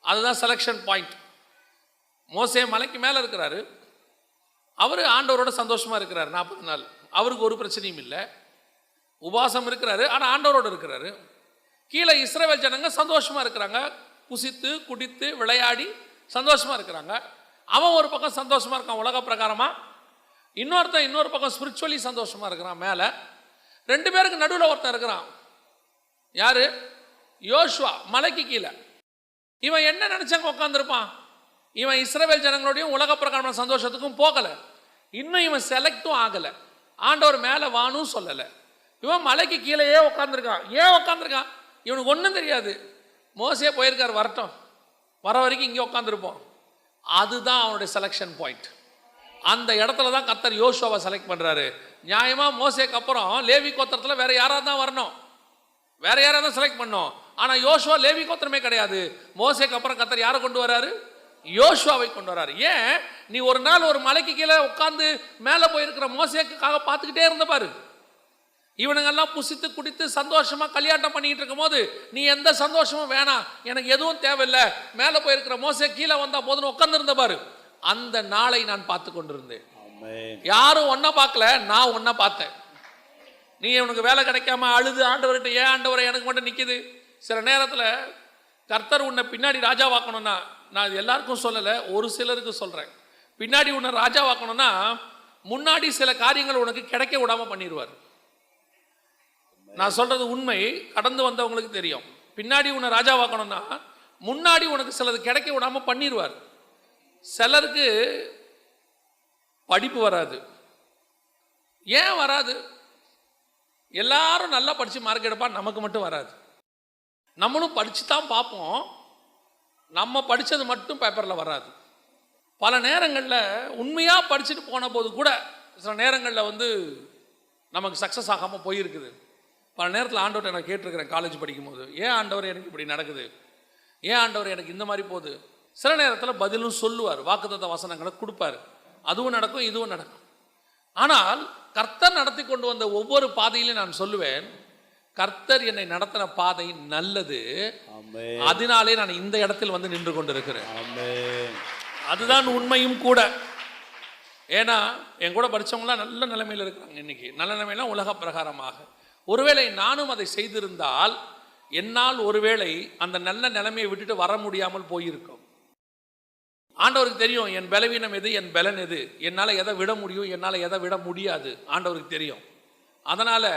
அதுதான் செலெக்ஷன் பாயிண்ட். மோசே மலைக்கு மேலே இருக்கிறாரு, அவர் ஆண்டவரோட சந்தோஷமாக இருக்கிறார் 40 நாள். அவருக்கு ஒரு பிரச்சனையும் இல்லை, உபாசம் இருக்கிறாரு, ஆனால் ஆண்டவரோடு இருக்கிறாரு. கீழே இஸ்ரவேல் ஜனங்க சந்தோஷமாக இருக்கிறாங்க, குசித்து குடித்து விளையாடி சந்தோஷமாக இருக்கிறாங்க. அவன் ஒரு பக்கம் சந்தோஷமாக இருக்கான் உலக பிரகாரமாக, இன்னொரு பக்கம் ஸ்பிரிச்சுவலி சந்தோஷமாக இருக்கிறான். மேலே 2 பேருக்கு நடுவில் ஒருத்தன் இருக்கிறான். யாரு? யோசுவா. மலைக்கு கீழே இவன் என்ன நினச்சாங்க உட்காந்துருப்பான். இவன் இஸ்ரவேல் ஜனங்களோடையும் உலக பிரகாரமான சந்தோஷத்துக்கும் போகலை, இன்னும் இவன் செலக்டும் ஆகலை, ஆண்டவர் மேலே வானும் சொல்லலை. இவன் மலைக்கு கீழேயே உட்காந்துருக்கான். ஏன் உட்காந்துருக்கான்? இவனுக்கு ஒன்றும் தெரியாது. மோசே போயிருக்கார், வரட்டும், வர வரைக்கும் இங்கே உட்காந்துருப்போம். அதுதான் அவனுடைய செலெக்ஷன் பாயிண்ட். அந்த இடத்துல தான் கர்த்தர் யோசுவாவை செலக்ட் பண்ணுறாரு. நியாயமாக மோசேக்கு அப்புறம் லேவி கோத்திரத்தில் வேற யாராவது தான் வரணும், வேற யாராவது தான் செலக்ட் பண்ணோம். ஆனால் யோசுவா லேவி கோத்திரமே கிடையாது. மோசேக்கு அப்புறம் கர்த்தர் யாரை கொண்டு வராரு? யோசுவாவை கொண்டு வராரு. ஏன்? நீ ஒரு நாள் ஒரு மலைக்கு கீழே உட்காந்து மேலே போயிருக்கிற மோசேக்காக பார்த்துக்கிட்டே இருந்த பாரு, இவனுங்கெல்லாம் புசித்து குடித்து சந்தோஷமா கல்யாணம் பண்ணிட்டு இருக்கும் போது நீ எந்த சந்தோஷமும் வேணாம், எனக்கு எதுவும் தேவையில்லை, மேலே போயிருக்கிற மோசே கீழே வந்தா போதுன்னு உட்கார்ந்துருந்த பாரு. அந்த நாளை நான் பார்த்து கொண்டிருந்தேன். யாரும் ஒன்ன பார்க்கல, நான் ஒன்ன பார்த்தேன். நீ உனக்கு வேலை கிடைக்காம அழுது ஆண்டவர்கிட்ட, ஏன் ஆண்டவரை எனக்கு மட்டும் நிற்கிது. சில நேரத்தில் கர்த்தர் உன்னை பின்னாடி ராஜாவாக்கணும்னா, நான் இது எல்லாருக்கும் சொல்லலை, ஒரு சிலருக்கு சொல்கிறேன், பின்னாடி உன்னை ராஜாவாக்கணும்னா முன்னாடி சில காரியங்கள் உனக்கு கிடைக்க விடாமல் பண்ணிடுவார். நான் சொல்கிறது உண்மை, கடந்து வந்தவங்களுக்கு தெரியும். பின்னாடி உன்னை ராஜாவாக்கணும்னா முன்னாடி உனக்கு சிலது கிடைக்க விடாமல் பண்ணிடுவார். சிலருக்கு படிப்பு வராது. ஏன் வராது? எல்லாரும் நல்லா படித்து மார்க் எடுப்பான், நமக்கு மட்டும் வராது. நம்மளும் படித்து தான் பார்ப்போம், நம்ம படித்தது மட்டும் பேப்பரில் வராது. பல நேரங்களில் உண்மையாக படிச்சுட்டு போன போது கூட சில நேரங்களில் நமக்கு சக்ஸஸ் ஆகாமல் போயிருக்குது. பல நேரத்தில் ஆண்டவர்கிட்ட நான் கேட்டிருக்கிறேன், காலேஜ் படிக்கும் போது, ஏன் ஆண்டவர் எனக்கு இப்படி நடக்குது, ஏன் ஆண்டவர் எனக்கு இந்த மாதிரி போகுது. சில நேரத்தில் பதிலும் சொல்லுவார், வாக்குத்தத்த வசனங்களை கொடுப்பார், அதுவும் நடக்கும் இதுவும் நடக்கும். ஆனால் கர்த்தர் நடத்தி கொண்டு வந்த ஒவ்வொரு பாதையிலும் நான் சொல்லுவேன், கர்த்தர் என்னை நடத்தின பாதை நல்லது, அதனாலே நான் இந்த இடத்தில் நின்று கொண்டிருக்கிறேன். அதுதான் உண்மையும் கூட. ஏன்னா என் கூட படித்தவங்களாம் நல்ல நிலைமையில் இருக்கிறாங்க. இன்னைக்கு நல்ல நிலைமையெல்லாம் உலக பிரகாரமாக. ஒருவேளை நானும் அதை செய்திருந்தால் என்னால் ஒருவேளை அந்த நல்ல நிலைமையை விட்டுட்டு வர முடியாமல் போயிருக்கும். ஆண்டவருக்கு தெரியும் என் பலவீனம் எது, என் பலன் எது, என்னால் எதை விட முடியும், என்னால் எதை விட முடியாது, ஆண்டவருக்கு தெரியும். அதனால்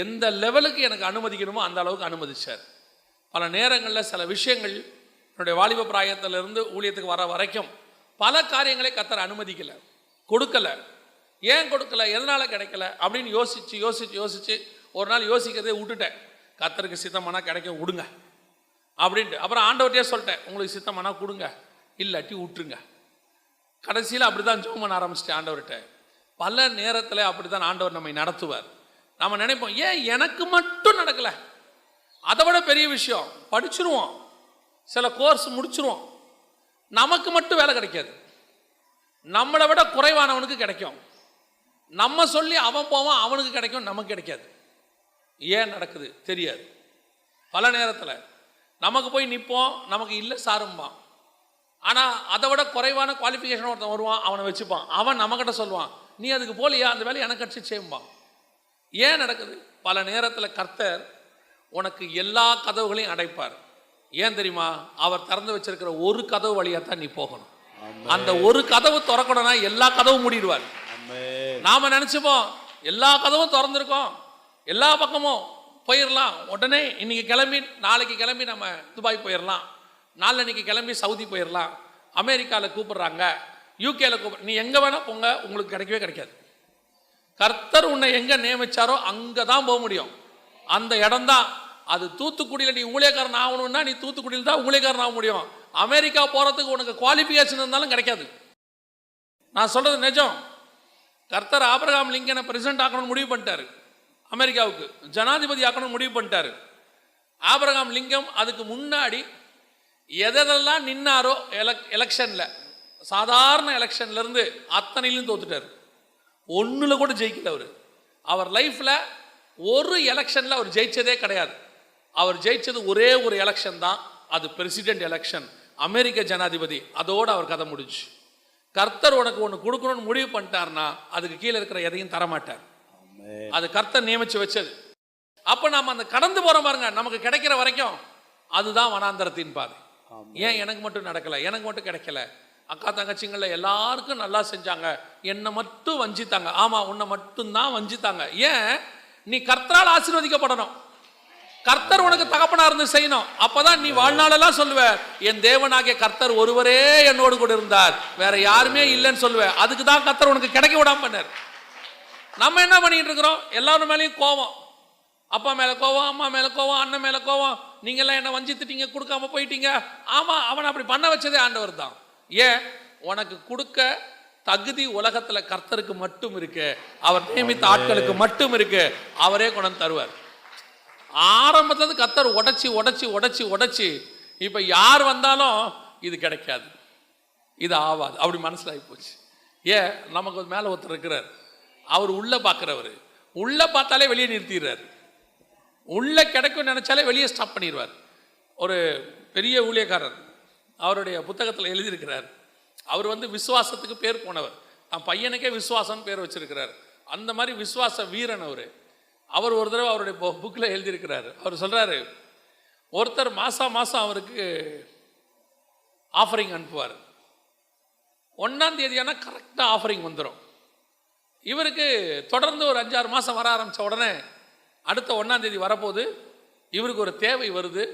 எந்த லெவலுக்கு எனக்கு அனுமதிக்கணுமோ அந்த அளவுக்கு அனுமதிச்சார். பல நேரங்களில் சில விஷயங்கள் என்னுடைய வாலிப பிராயத்திலிருந்து ஊழியத்துக்கு வர வரைக்கும் பல காரியங்களை கர்த்தர் அனுமதிக்கலை, கொடுக்கலை. ஏன் கொடுக்கல, எதனால் கிடைக்கல அப்படின்னு யோசித்து யோசித்து யோசித்து ஒரு நாள் யோசிக்கிறதே விட்டுட்டேன். கர்த்தருக்கு சித்தமானா கிடைக்கும் விடுங்க அப்படின்ட்டு. அப்புறம் ஆண்டவர்கிட்டே சொல்லிட்டேன், உங்களுக்கு சித்தமானா கொடுங்க, இல்லாட்டி விட்டுருங்க. கடைசியில் அப்படி தான் ஜெபம் பண்ண ஆரம்பிச்சிட்டேன் ஆண்டவர்கிட்ட. பல நேரத்தில் அப்படி தான் ஆண்டவர் நம்மை நடத்துவார். நம்ம நினைப்போம், ஏன் எனக்கு மட்டும் நடக்கலை. அதை விட பெரிய விஷயம், படிச்சிருவோம், சில கோர்ஸ் முடிச்சிருவோம், நமக்கு மட்டும் வேலை கிடைக்காது. நம்மளை விட குறைவானவனுக்கு கிடைக்கும். நம்ம சொல்லி அவன் போவான், அவனுக்கு கிடைக்கும், நமக்கு கிடைக்காது. ஏன் நடக்குது தெரியாது. பல நேரத்தில் நமக்கு போய் நிற்போம், நமக்கு இல்லை சாரும்பான். ஆனால் அதை விட குறைவான குவாலிஃபிகேஷன் ஒருத்தன் வருவான், அவனை வச்சுப்பான். அவன் நம்மக்கிட்ட சொல்லுவான், நீ அதுக்கு போலியா, அந்த வேலை எனக்கு கட்சி செய்யும்பான். ஏன் நடக்குது? பல நேரத்தில் கர்த்தர் உனக்கு எல்லா கதவுகளையும் அடைப்பார். ஏன் தெரியுமா? அவர் திறந்து வச்சிருக்கிற ஒரு கதவு வழியாக தான் நீ போகணும். அந்த ஒரு கதவு திறக்கணும்னா எல்லா கதவும் மூடிடுவார். நாம நினைச்சுப்போம் எல்லா கதவும் திறந்திருக்கோம், எல்லா பக்கமும் போயிடலாம், உடனே இன்னைக்கு கிளம்பி நாளைக்கு கிளம்பி நம்ம துபாய் போயிடலாம், நாளன்னைக்கு கிளம்பி சவுதி போயிடலாம், அமெரிக்காவில் கூப்பிடுறாங்க, யூகேல கூப்பிடு, நீ எங்கே வேணால் போங்க, உங்களுக்கு கிடைக்கவே கிடைக்காது. கர்த்தர் உன்னை எங்கே நியமிச்சாரோ அங்கே தான் போக முடியும். அந்த இடம் தான் அது. தூத்துக்குடியில் நீ ஊழியக்காரன் ஆகணும்னா நீ தூத்துக்குடியில் தான் ஊழியக்காரன் ஆக முடியும். அமெரிக்கா போகிறதுக்கு உனக்கு குவாலிஃபிகேஷன் இருந்தாலும் கிடைக்காது. நான் சொல்கிறது நிஜம். கர்த்தர் ஆபிரகாம் லிங்கனை பிரசிடென்ட் ஆக்கணும்னு முடிவு பண்ணிட்டாரு, அமெரிக்காவுக்கு ஜனாதிபதி ஆக்கணும்னு முடிவு பண்ணிட்டாரு. ஆபிரகாம் லிங்கம் அதுக்கு முன்னாடி எதெல்லாம் நின்னாரோ எலெக்ஷனில், சாதாரண எலெக்ஷன்லேருந்து அத்தனையிலும் தோத்துட்டார். ஒன்றில் கூட ஜெயிக்கல. அவர் லைஃப்பில் ஒரு எலெக்ஷனில் அவர் ஜெயிச்சதே கிடையாது. அவர் ஜெயிச்சது ஒரே ஒரு எலெக்ஷன் தான், அது பிரசிடென்ட் எலெக்ஷன், அமெரிக்க ஜனாதிபதி. அதோடு அவர் கதை முடிச்சு. கர்த்தர் உனக்கு ஒன்று கொடுக்கணும்னு முடிவு பண்ணிட்டார்னா அதுக்கு கீழே இருக்கிற எதையும் தரமாட்டார். அது கர்த்தர் நியமிச்சு வச்சது. அப்போ நாம் அந்த கடந்து போகிறோம் பாருங்க, நமக்கு கிடைக்கிற வரைக்கும் அதுதான் வனாந்தரத்தின் பாதை. ஏன் எனக்கு மட்டும் நடக்கலை, எனக்கு மட்டும் கிடைக்கல, அக்கா தங்கச்சிங்கள எல்லாருக்கும் நல்லா செஞ்சாங்க, என்னை மட்டும் வஞ்சித்தாங்க. ஆமாம், உன்னை மட்டும்தான் வஞ்சித்தாங்க. ஏன்? நீ கர்த்தரால் ஆசீர்வதிக்கப்படணும், கர்த்தர் உனக்கு தகப்பனா இருந்து செய்யணும். அப்பதான் நீ வாழ்நாளெல்லாம் சொல்லுவ, என் தேவனாகிய கர்த்தர் ஒருவரே என்னோடு கூட இருந்தார், வேற யாருமே இல்லைன்னு சொல்லுவ. அதுக்கு தான் கர்த்தர் உனக்கு கிடைக்க விடாம பண்ணார். நம்ம என்ன பண்ணிட்டு இருக்கிறோம்? எல்லாரும் மேலேயும் கோவம், அப்பா மேல கோவம், அம்மா மேல கோவம், அண்ணன் மேல கோவம், நீங்க எல்லாம் என்ன வஞ்சித்துட்டீங்க, கொடுக்காம போயிட்டீங்க. ஆமா, அவனை அப்படி பண்ண வச்சதே ஆண்டவர் தான். ஏன்? உனக்கு கொடுக்க தகுதி உலகத்துல கர்த்தருக்கு மட்டும் இருக்கு, அவர் நியமித்த ஆட்களுக்கு மட்டும் இருக்கு, அவரே கொண்டு தருவார். ஆரம்பத்துல கர்த்தர் உடைச்சி உடைச்சி உடைச்சி உடைச்சி இப்ப யார் வந்தாலும் இது கிடைக்காது, இது ஆவாது, அப்படி மனசுல ஆகி போச்சு. ஏன்? நமக்கு மேல ஒருத்தர் இருக்கிறார், அவர் உள்ள பார்க்கிறவர். உள்ள பார்த்தாலே வெளியே நிறுத்திடுறாரு, உள்ள கிடைக்கும் நினைச்சாலே வெளியே ஸ்டாப் பண்ணிடுவார். ஒரு பெரிய ஊழியக்காரர் அவருடைய புத்தகத்தில் எழுதியிருக்கிறார். அவர் வந்து விசுவாசத்துக்கு பேர் போனவர், தன் பையனுக்கே விசுவாசம்னு பேர் வச்சிருக்கிறார். அந்த மாதிரி விசுவாச வீரன் அவர் ஒரு தடவை அவருடைய புக்கில் எழுதியிருக்கிறார். அவர் சொல்கிறாரு, ஒருத்தர் மாதம் அவருக்கு ஆஃபரிங் அனுப்புவார். 1ஆம் தேதியான கரெக்டாக ஆஃபரிங் வந்துடும். இவருக்கு தொடர்ந்து ஒரு 5-6 மாதம் வர ஆரம்பித்த உடனே அடுத்த 1ஆம் தேதி வரப்போது இவருக்கு ஒரு தேவை வருது.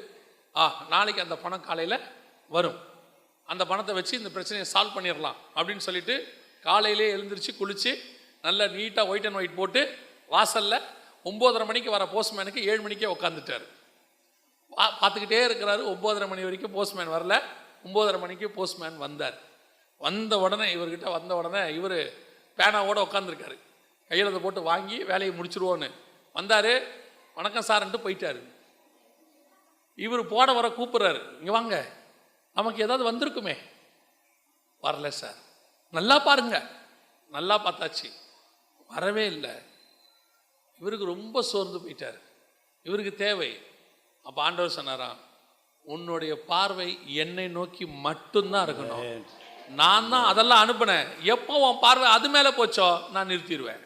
நாளைக்கு அந்த பணம் காலையில் வரும், அந்த பணத்தை வச்சு இந்த பிரச்சனையை சால்வ் பண்ணிடலாம் அப்படின்னு சொல்லிட்டு காலையிலே எழுந்திரிச்சு குளித்து நல்லா நீட்டாக ஒயிட் அண்ட் ஒயிட் போட்டு வாசலில் 9:30 மணிக்கு வர போஸ்ட்மேனுக்கு 7 மணிக்கே உட்காந்துட்டார். பார்த்துக்கிட்டே இருக்கிறாரு. 9:30 மணி வரைக்கும் போஸ்ட்மேன் வரல. 9:30 மணிக்கு போஸ்ட்மேன் வந்தார். வந்த உடனே இவர் பேனாவோடு உட்காந்துருக்காரு. கையெழுத்தை போட்டு வாங்கி வேலையை முடிச்சிருவோன்னு வந்தார். வணக்கம் சார்ன்ட்டு போயிட்டார். இவர் போன வர கூப்பிட்றாரு, இங்கே வாங்க, நமக்கு ஏதாவது வந்திருக்குமே. வரல சார். நல்லா பாருங்க. நல்லா பார்த்தாச்சு, வரவே இல்லை. இவருக்கு ரொம்ப சோர்ந்து போயிட்டார். இவருக்கு தேவை. அப்போ ஆண்டவர் சொன்னாராம், உன்னுடைய பார்வை என்னை நோக்கி மட்டும்தான் இருக்கணும். நான் தான் அதெல்லாம் அனுப்பினேன். எப்போ உன் பார்வை அது மேலே போச்சோ நான் நிறுத்திடுவேன்.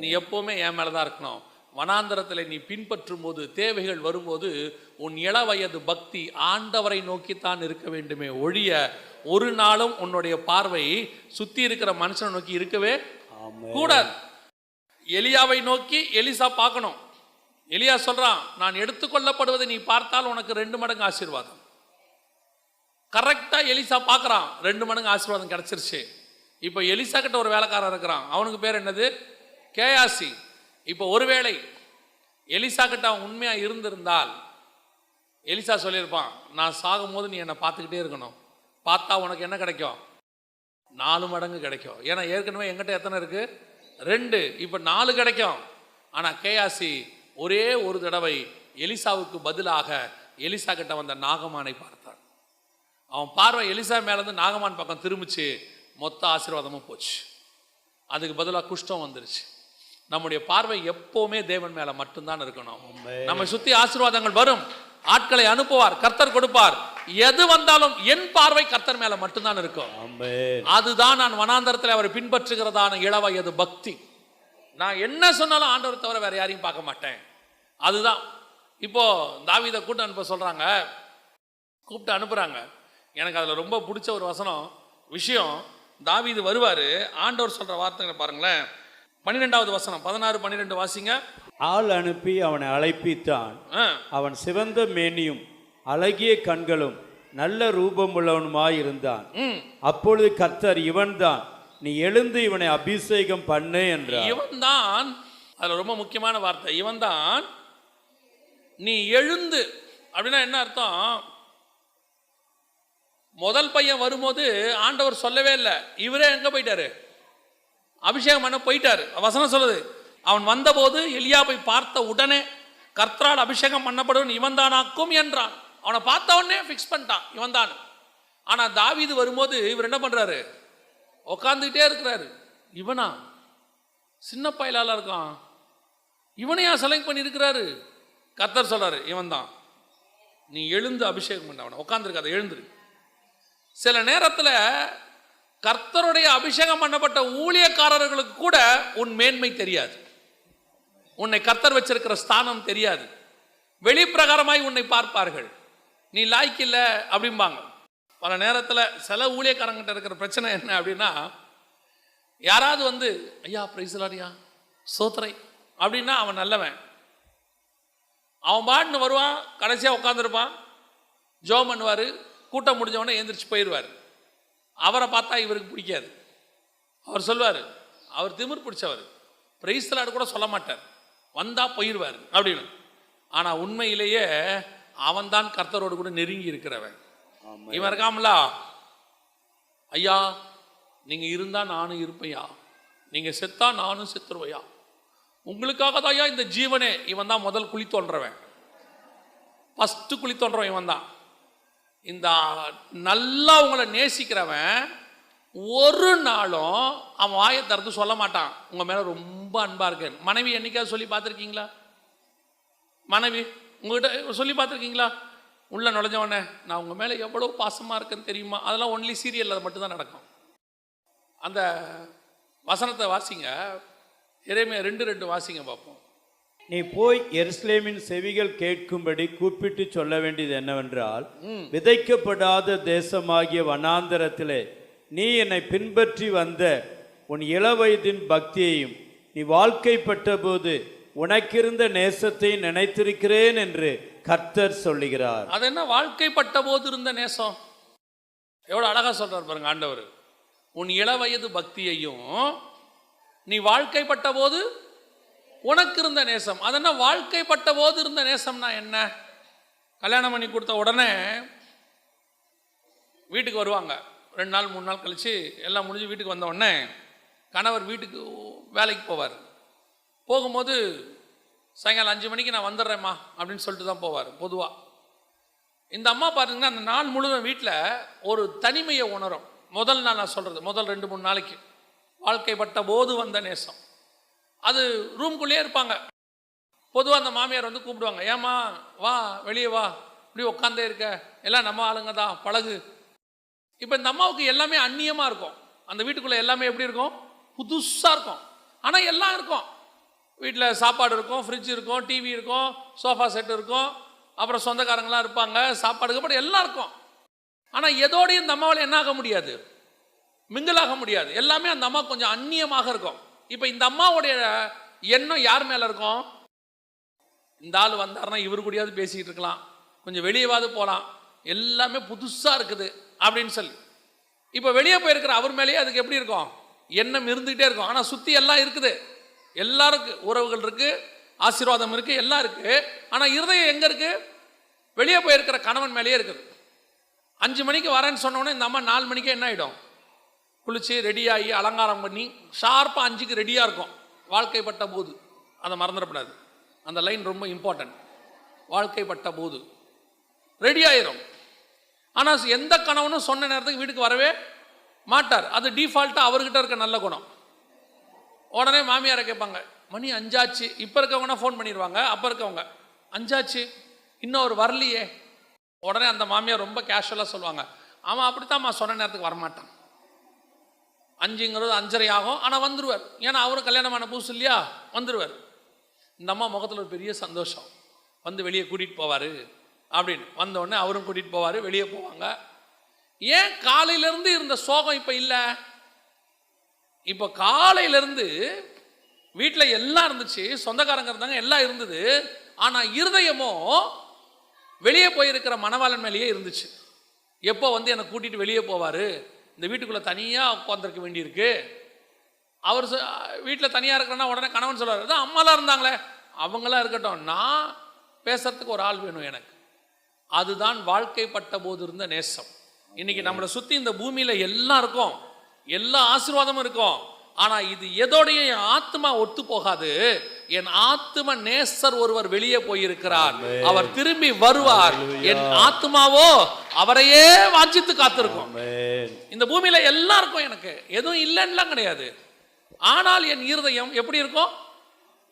நீ எப்போவுமே என் மேலே தான் இருக்கணும். வனாந்தரத்தில் நீ பின்பற்றும் போது, தேவைகள் வரும்போது உன் இள வயது பக்தி ஆண்டவரை நோக்கித்தான் இருக்க வேண்டுமே ஒழிய ஒரு நாளும் உன்னுடைய பார்வை சுற்றி இருக்கிற மனுஷனை நோக்கி இருக்கவே கூடாது. எலியாவை நோக்கி எலிசா பார்க்கணும். எலியா சொல்றான், நான் எடுத்துக்கொள்ளப்படுவதை நீ பார்த்தால் உனக்கு 2 மடங்கு ஆசீர்வாதம். கரெக்டா எலிசா பார்க்கறான், 2 மடங்கு ஆசீர்வாதம் கிடைச்சிருச்சு. இப்போ எலிசா கிட்ட ஒரு வேலைக்காரன் இருக்கிறான். அவனுக்கு பேர் என்னது? கேயாசி. இப்போ ஒருவேளை எலிசா கிட்ட அவன் உண்மையா இருந்திருந்தால் எலிசா சொல்லியிருப்பான், நான் சாகும் போது நீ என்னை பார்த்துக்கிட்டே இருக்கணும். பார்த்தா உனக்கு என்ன கிடைக்கும்? 4 மடங்கு கிடைக்கும். ஏன்னா ஏற்கனவே எங்கிட்ட எத்தனை இருக்கு? 2. இப்போ 4 கிடைக்கும். ஆனால் கேயாசி ஒரே ஒரு தடவை எலிசாவுக்கு பதிலாக எலிசா கிட்ட வந்த நாகமானை பார்த்தான். அவன் பார்வை எலிசா மேலேருந்து நாகமான் பக்கம் திரும்பிச்சு. மொத்த ஆசீர்வாதமும் போச்சு. அதுக்கு பதிலாக குஷ்டம் வந்துருச்சு. நம்முடைய பார்வை எப்பவுமே தேவன் மேல மட்டும்தான் இருக்கணும். நம்ம சுத்தி ஆசீர்வாதங்கள் வரும், ஆட்களை அனுப்புவார், கர்த்தர் கொடுப்பார். எது வந்தாலும் என் பார்வை கர்த்தர் மேல மட்டும்தான் இருக்கும். அதுதான் நான் வனாந்தரத்தில் அவரை பின்பற்றுகிறதான இளவயது பக்தி. நான் என்ன சொன்னாலும் ஆண்டவர் தவிர வேற யாரையும் பார்க்க மாட்டேன். அதுதான். இப்போ தாவீதை கூப்பிட்டு அனுப்ப சொல்றாங்க, கூப்பிட்டு அனுப்புறாங்க. எனக்கு அதுல ரொம்ப பிடிச்ச ஒரு விஷயம், தாவீது வருவாரு. ஆண்டவர் சொல்ற வார்த்தைகளை பாருங்களேன். 12வது வசனம், 16-12 வாசிங்க. ஆள் அனுப்பி அவனை அழைப்பித்தான். அவன் சிவந்த மேனியும் அழகிய கண்களும் நல்ல ரூபம் உள்ளவனுமாய் இருந்தான். அப்பொழுது கர்த்தர், இவன்தான், நீ எழுந்து இவனை அபிஷேகம் பண்ணு என்றார். இவன்தான், அதுல ரொம்ப முக்கியமான வார்த்தை, இவன்தான். நீ எழுந்து அப்படின்னா என்ன அர்த்தம்? முதல் பையன் வரும்போது ஆண்டவர் சொல்லவே இல்லை. இவரே எங்க போயிட்டாரு? அபிஷேகம் பண்ண போயிட்டாரு. வசனம் சொல்லுது, அவன் வந்தபோது எலியாவை பார்த்த உடனே கர்த்தரால் அபிஷேகம் பண்ணப்படும் இவன் தானாக்கும் என்றான். அவனை பார்த்த உடனே ஃபிக்ஸ் பண்ணிட்டான், இவன் தான். ஆனா தாவீது வரும்போது இவர் என்ன பண்றாரு? உட்காந்துக்கிட்டே இருக்கிறாரு. இவனா? சின்ன பயலால இருக்கான், இவனையா செலக்ட் பண்ணி இருக்கிறாரு? கர்த்தர் சொல்றாரு, இவன் தான். நீ எழுந்து அபிஷேகம் பண்ண. அவனை உட்காந்துருக்காத, எழுந்துரு. சில நேரத்தில் கர்த்தருடைய அபிஷேகம் பண்ணப்பட்ட ஊழியக்காரர்களுக்கு கூட உன் மேன்மை தெரியாது, உன்னை கர்த்தர் வச்சிருக்கிற ஸ்தானம் தெரியாது. வெளிப்பிரகாரமாய் உன்னை பார்ப்பார்கள், நீ லாய்க்கு இல்லை அப்படிம்பாங்க. பல நேரத்தில் சில ஊழியக்காரங்கிட்ட இருக்கிற பிரச்சனை என்ன அப்படின்னா, யாராவது வந்து ஐயா பிரைஸ்லாரியா சோத்திரை அப்படின்னா அவன் நல்லவன். அவன் பாட்டுன்னு வருவான், கடைசியாக உட்காந்துருப்பான், ஜோம் பண்ணுவார், கூட்டம் முடிஞ்சவொடனே எழுந்திரிச்சு போயிடுவார். அவரை பார்த்தா இவருக்கு பிடிக்காது. அவர் சொல்வார், அவர் திமிர் பிடிச்சவர், பிரைஸ்லாடு கூட சொல்ல மாட்டார், வந்தா போயிடுவார் அப்படின்னு. ஆனால் உண்மையிலேயே அவன்தான் கர்த்தரோடு கூட நெருங்கி இருக்கிறவன். இவன் இருக்காமலா, ஐயா நீங்க இருந்தா நானும் இருப்பையா, நீங்க செத்தா நானும் செத்துருவையா, உங்களுக்காக தான் ஐயா இந்த ஜீவனே. இவன் தான் முதல் குழி தோன்றவன், ஃபஸ்ட்டு குழி தோன்றவன் இவன் தான். இந்த நல்லா உங்களை நேசிக்கிறவன் ஒரு நாளும் அவன் வாயை திறந்து சொல்ல மாட்டான் உங்க மேல ரொம்ப அன்பா இருக்கேன். மனைவி என்னைக்காவது சொல்லி பார்த்துருக்கீங்களா? மனைவி உங்ககிட்ட சொல்லி பார்த்துருக்கீங்களா? உள்ள நுழைஞ்சவொடனே நான் உங்க மேல எவ்வளவு பாசமா இருக்கேன்னு தெரியுமா? அதெல்லாம் ஒன்லி சீரியல்ல அது மட்டும் தான் நடக்கும். அந்த வசனத்தை வாசிங்க, எரேமியா 2:2 வாசிங்க பார்ப்போம். நீ போய் எருசலேமின் செவிகள் கேட்கும்படி கூப்பிட்டு சொல்ல வேண்டியது என்னவென்றால், விதைக்கப்படாத தேசமாகிய வனாந்தரத்திலே நீ என்னை பின்பற்றி வந்த உன் இளவயதின் பக்தியையும் நீ வாழ்க்கைப்பட்ட போது உனக்கிருந்த நேசத்தை நினைத்திருக்கிறேன் என்று கர்த்தர் சொல்லுகிறார். அது என்ன வாழ்க்கைப்பட்ட போது இருந்த நேசம்? எவ்வளவு அழகா சொல்றார் பாருங்க ஆண்டவர். உன் இளவயது பக்தியையும் நீ வாழ்க்கைப்பட்ட போது உனக்கு இருந்த நேசம். அது என்ன வாழ்க்கைப்பட்ட போது இருந்த நேசம்னா என்ன? கல்யாணம் பண்ணி கொடுத்த உடனே வீட்டுக்கு வருவாங்க, 2 நாள் 3 நாள் கழிச்சு எல்லாம் முடிஞ்சு வீட்டுக்கு வந்த உடனே கணவர் வீட்டுக்கு வேலைக்கு போவார். போகும்போது சாயங்காலம் 5 மணிக்கு நான் வந்துடுறேம்மா அப்படின்னு சொல்லிட்டு தான் போவார் பொதுவாக. இந்த அம்மா பாருங்கன்னா அந்த நாள் முழுவதும் வீட்டில் ஒரு தனிமையை உணரும். முதல் நாள் நான் சொல்கிறது, முதல் 2-3 நாளைக்கு வாழ்க்கைப்பட்ட போது வந்த நேசம். அது ரூம்குள்ளேயே இருப்பாங்க. பொதுவாக அந்த மாமியார் வந்து கூப்பிடுவாங்க, ஏம்மா வா வெளியே வா, இப்படி உட்காந்தே இருக்க, எல்லாம் நம்ம ஆளுங்க தான் பழகு. இப்போ இந்த அம்மாவுக்கு எல்லாமே அந்நியமாக இருக்கும். அந்த வீட்டுக்குள்ளே எல்லாமே எப்படி இருக்கும்? புதுசாக இருக்கும். ஆனால் எல்லாம் இருக்கும். வீட்டில் சாப்பாடு இருக்கும், ஃப்ரிட்ஜ் இருக்கும், டிவி இருக்கும், சோஃபா செட் இருக்கும், அப்புறம் சொந்தக்காரங்களாம் இருப்பாங்க, சாப்பாடு அப்புறம் எல்லாம் இருக்கும். ஆனால் எதோடையும் இந்த அம்மாவால் என்ன ஆக முடியாது? மிங்கிளாக முடியாது. எல்லாமே அந்த அம்மா கொஞ்சம் அந்நியமாக இருக்கும். இப்போ இந்த அம்மாவுடைய எண்ணம் யார் மேலே இருக்கும்? இந்த ஆள் வந்தாருன்னா இவர் கூடயாவது பேசிக்கிட்டு இருக்கலாம், கொஞ்சம் வெளியேவாது போகலாம், எல்லாமே புதுசாக இருக்குது அப்படின்னு சொல்லி. இப்போ வெளியே போயிருக்கிற அவர் மேலேயே அதுக்கு எப்படி இருக்கும்? எண்ணம் இருந்துகிட்டே இருக்கும். ஆனால் சுற்றி எல்லாம் இருக்குது, எல்லாருக்கும் உறவுகள் இருக்கு, ஆசீர்வாதம் இருக்கு, எல்லாம் இருக்கு. ஆனால் இருதயம் எங்கே இருக்கு? வெளியே போயிருக்கிற கணவன் மேலேயே இருக்குது. 5 மணிக்கு வரேன்னு சொன்னோன்னே இந்த அம்மா 4 மணிக்கே என்ன ஆகிடும்? குளிச்சு ரெடியாகி அலங்காரம் பண்ணி ஷார்ப்பாக 5க்கு ரெடியாக இருக்கும். வாழ்க்கைப்பட்ட போது அதை மறந்துடக்கூடாது. அந்த லைன் ரொம்ப இம்பார்ட்டன்ட். வாழ்க்கைப்பட்ட போது ரெடி ஆயிரும். ஆனால் எந்த கணவனும் சொன்ன நேரத்துக்கு வீட்டுக்கு வரவே மாட்டார். அது டிஃபால்ட்டாக அவர்கிட்ட இருக்க நல்ல குணம். உடனே மாமியாரை கேட்பாங்க, மணி 5 ஆச்சு. இப்போ இருக்கவங்கன்னா ஃபோன் பண்ணிடுவாங்க, அப்போ இருக்கவங்க 5 ஆச்சு இன்னும் அவர் வரலையே. உடனே அந்த மாமியார் ரொம்ப கேஷுவலாக சொல்லுவாங்க, அவன் அப்படித்தான்மா சொன்ன நேரத்துக்கு வரமாட்டான். 5ங்கிறது 5:30 ஆகும், ஆனால் வந்துடுவார். ஏன்னா அவரும் கல்யாணமான புதுசு இல்லையா, வந்துடுவார். இந்த அம்மா முகத்தில் ஒரு பெரிய சந்தோஷம். வந்து வெளியே கூட்டிகிட்டு போவார் அப்படின்னு. வந்தவுடனே அவரும் கூட்டிகிட்டு போவார், வெளியே போவாங்க. ஏன் காலையிலேருந்து இருந்த சோகம் இப்போ இல்லை? இப்போ காலையிலேருந்து வீட்டில் எல்லாம் இருந்துச்சு, சொந்தக்காரங்க இருந்தாங்க, எல்லாம் இருந்தது. ஆனால் இருதயமோ வெளியே போயிருக்கிற மணவாளன் மேலேயே இருந்துச்சு. எப்போ வந்து என்னை கூட்டிகிட்டு வெளியே போவார்? இந்த வீட்டுக்குள்ளே தனியாக உட்காந்துருக்க வேண்டியிருக்கு. அவர் வீட்டில் தனியாக இருக்கிறன்னா உடனே கணவன் சொல்வார், தான் அம்மாலாம் இருந்தாங்களே அவங்களாம் இருக்கட்டும், நான் பேசுறதுக்கு ஒரு ஆள் வேணும் எனக்கு. அதுதான் வாழ்க்கைப்பட்ட போது இருந்த நேசம். இன்னைக்கு நம்மளை சுற்றி இந்த பூமியில் எல்லாம் இருக்கும், எல்லா ஆசீர்வாதமும் இருக்கும். ஆனால் இது எதோடைய என் ஆத்மா ஒத்து போகாது. என் ஆத்ம நேசர் ஒருவர் வெளியே போயிருக்கிறார், அவர் திரும்பி வருவார். என் ஆத்மாவோ அவரையே வாஞ்சித்து காத்திருக்கும். இந்த பூமியில எல்லாம் இருக்கும், எனக்கு எதுவும் இல்லைன்னுலாம் கிடையாது. ஆனால் என் இருதயம் எப்படி இருக்கும்?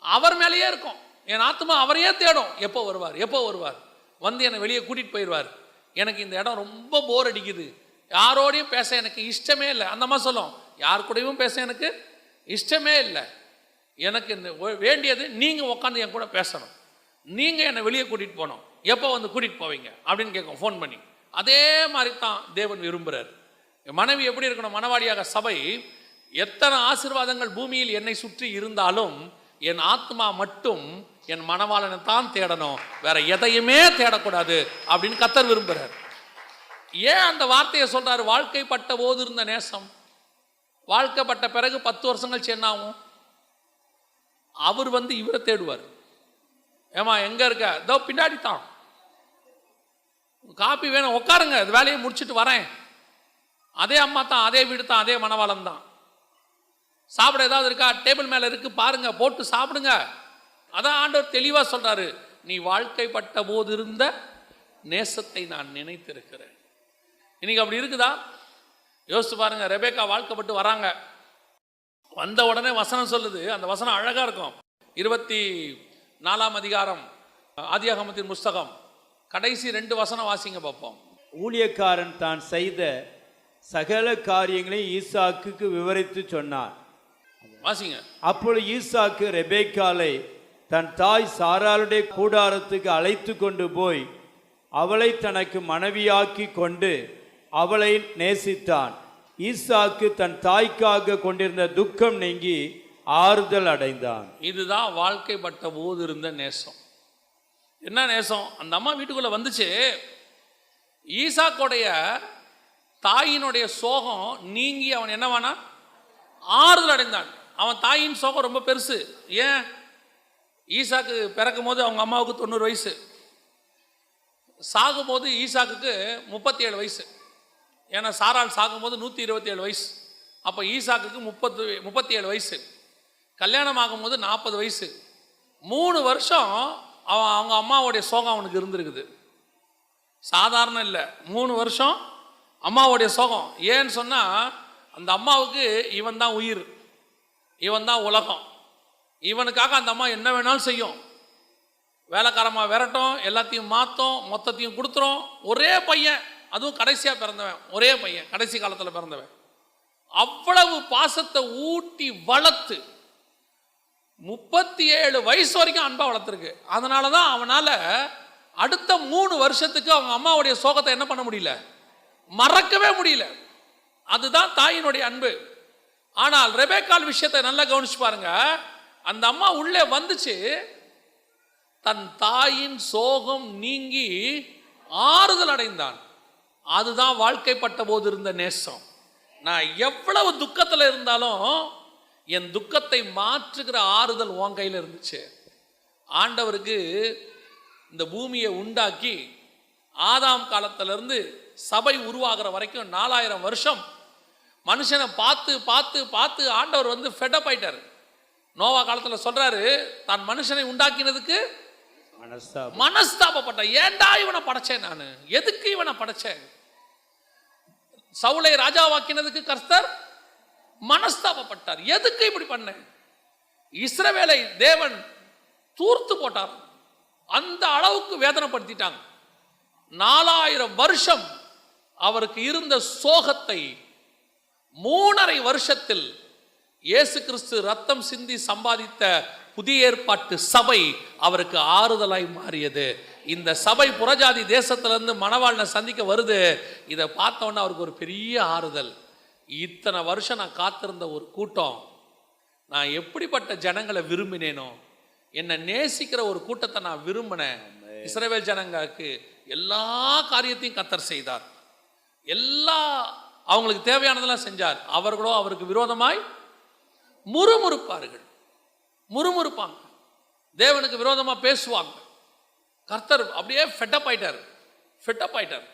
அவர் மேலேயே இருக்கும். என் ஆத்மா அவரையே தேடும். எப்போ வருவார், எப்போ வருவார், வந்து என்னை வெளியே கூட்டிட்டு போயிடுவார். எனக்கு இந்த இடம் ரொம்ப போர் அடிக்குது, யாரோடையும் பேச எனக்கு இஷ்டமே இல்லை. அந்த மாதிரி சொல்லும், யார் கூடயும் பேச எனக்கு இஷ்டமே இல்லை, எனக்கு இந்த வேண்டியது நீங்கள் உட்காந்து என் கூட பேசணும், நீங்கள் என்னை வெளியே கூட்டிகிட்டு போகணும், எப்போ வந்து கூட்டிகிட்டு போவீங்க அப்படின்னு கேட்கும் ஃபோன் பண்ணி. அதே மாதிரி தான் தேவன் விரும்புகிறார். மனைவி எப்படி இருக்கணும்? மணவாளியாக சபை, எத்தனை ஆசீர்வாதங்கள் பூமியில் என்னை சுற்றி இருந்தாலும் என் ஆத்மா மட்டும் என் மணவாளனை தான் தேடணும், வேற எதையுமே தேடக்கூடாது அப்படின்னு கர்த்தர் விரும்புகிறார். ஏன் அந்த வார்த்தையை சொல்றாரு? வாழ்க்கைப்பட்ட போது இருந்த நேசம். வாழ்க்கைப்பட்ட பிறகு 10 வருஷம் கழிச்சு என்ன ஆகும்? அவர் வந்து இவரை தேடுவார். ஏமா எங்க இருக்க? இதோ பின்னாடி தான், காப்பி வேணும், உட்காருங்க, இது வேலையை முடிச்சுட்டு வரேன். அதே அம்மா தான், அதே வீடு தான், அதே மணவாளம் தான். சாப்பிட ஏதாவது இருக்கா? டேபிள் மேல இருக்கு, பாருங்க, போட்டு சாப்பிடுங்க. அதான் ஆண்டவர் தெளிவா சொல்றாரு, நீ வாழ்க்கைப்பட்ட போது இருந்த நேசத்தை நான் நினைத்திருக்கிறேன். இன்னைக்கு அப்படி இருக்குதா? யோசிச்சு பாருங்க, ரெபேக்கா வாழ்க்கப்பட்டு வராங்க. வந்த உடனே வசனம் சொல்லுது, அந்த வசனம் அழகா இருக்கும். 24ஆம் அதிகாரம் ஆதியாகமத்தின் புஸ்தகம் கடைசி 2 வசனம் வாசிங்க பார்ப்போம். ஊழியக்காரன் தான் செய்த சகல காரியங்களையும் ஈசாக்குக்கு விவரித்து சொன்னான். வாசிங்க. அப்பொழுது ஈசாக்கு ரெபேக்காலை தன் தாய் சாராளுடைய கூடாரத்துக்கு அழைத்து கொண்டு போய் அவளை தனக்கு மனைவியாக்கி கொண்டு அவளை நேசித்தான். ஈசாக்கு தன் தாய்க்காக கொண்டிருந்த துக்கம் நீங்கி ஆறுதல் அடைந்தான். இதுதான் வாழ்க்கைப்பட்ட போது இருந்த நேசம். என்ன நேசம்? அந்த அம்மா வீட்டுக்குள்ள வந்துச்சு. ஈசாக்குடைய தாயினுடைய சோகம் நீங்கி அவன் என்னவானா ஆறுதல் அடைந்தான். அவன் தாயின் சோகம் ரொம்ப பெருசு. ஏன்? ஈசாக்கு பிறக்கும் போது அவங்க அம்மாவுக்கு 90 வயசு, சாகும்போது ஈசாக்குக்கு 37 வயசு. ஏன்னா சாராள் சாகும்போது 127 வயசு. அப்போ ஈசாக்குக்கு 37 வயசு. கல்யாணம் ஆகும்போது 40 வயசு. 3 வருஷம் அவங்க அம்மாவுடைய சோகம் அவனுக்கு இருந்திருக்குது. சாதாரண இல்லை, 3 வருஷம் அம்மாவுடைய சோகம். ஏன்னு சொன்னால் அந்த அம்மாவுக்கு இவன் தான் உயிர், இவன் தான் உலகம். இவனுக்காக அந்த அம்மா என்ன வேணாலும் செய்யும். வேலைக்காரமாக விரட்டும், எல்லாத்தையும் மாற்றும், மொத்தத்தையும் கொடுத்துரும். ஒரே பையன், அதுவும் கடைசியாக பிறந்தவன், ஒரே பையன், கடைசி காலத்தில் பிறந்தவன். அவ்வளவு பாசத்தை ஊட்டி வளர்த்து 37 வயசு வரைக்கும் அன்பா வளர்த்துருக்கு. அதனால தான் அவனால் அடுத்த 3 வருஷத்துக்கு அவங்க அம்மாவுடைய சோகத்தை என்ன பண்ண முடியல, மறக்கவே முடியல. அதுதான் தாயினுடைய அன்பு. ஆனால் ரெபேக்கால் விஷயத்தை நல்லா கவனிச்சு பாருங்க. அந்த அம்மா உள்ளே வந்துச்சு, தன் தாயின் சோகம் நீங்கி ஆறுதல் அடைந்தான். அதுதான் வாழ்க்கைப்பட்ட போது இருந்த நேசம். நான் எவ்வளவு துக்கத்தில் இருந்தாலும் என் துக்கத்தை மாற்றுகிற ஆறுதல் உன் கையில் இருந்துச்சு. ஆண்டவருக்கு இந்த பூமியை உண்டாக்கி ஆதாம் காலத்திலிருந்து சபை உருவாகிற வரைக்கும் 4000 வருஷம் மனுஷனை பார்த்து பார்த்து பார்த்து ஆண்டவர் வந்து ஃபெடப் ஆயிட்டார். நோவா காலத்தில் சொல்றாரு, தான் மனுஷனை உண்டாக்கினதுக்கு மனஸ்தாபப்பட்ட. ஏண்டா இவனை படைச்சேன், நான் எதுக்கு இவனை படைச்சேன்? சவுலை ராஜாவாக்கினதுக்கு கர்த்தர் மனஸ்தாபப்பட்டார். எதுக்கு இப்படி பண்ண? இஸ்ரவேலை தேவன் தூர்த்து போட்டார். அந்த அளவுக்கு வேதனைப்படுத்திட்டாங்க. 4000 வருஷம் அவருக்கு இருந்த சோகத்தை 3.5 வருஷத்தில் இயேசு கிறிஸ்து ரத்தம் சிந்தி சம்பாதித்த புதிய ஏற்பாட்டு சபை அவருக்கு ஆறுதலாய் மாறியது. இந்த சபை புறஜாதி தேசத்திலிருந்து மணவாளனை சந்திக்க வருது. இதை பார்த்தோன்னே அவருக்கு ஒரு பெரிய ஆறுதல். இத்தனை வருஷம் நான் காத்திருந்த ஒரு கூட்டம், நான் எப்படிப்பட்ட ஜனங்களை விரும்பினேனோ, என்னை நேசிக்கிற ஒரு கூட்டத்தை நான் விரும்பினேன். இஸ்ரவேல் ஜனங்களுக்கு எல்லா காரியத்தையும் கர்த்தர் செய்தார். எல்லா அவங்களுக்கு தேவையானதெல்லாம் செஞ்சார். அவர்களோ அவருக்கு விரோதமாய் முறுமுறுப்பார்கள், முறுமுறுப்பாங்க, தேவனுக்கு விரோதமாக பேசுவாங்க. கர்த்தர் அப்படியே ஃபெட்டப் ஆயிட்டார்.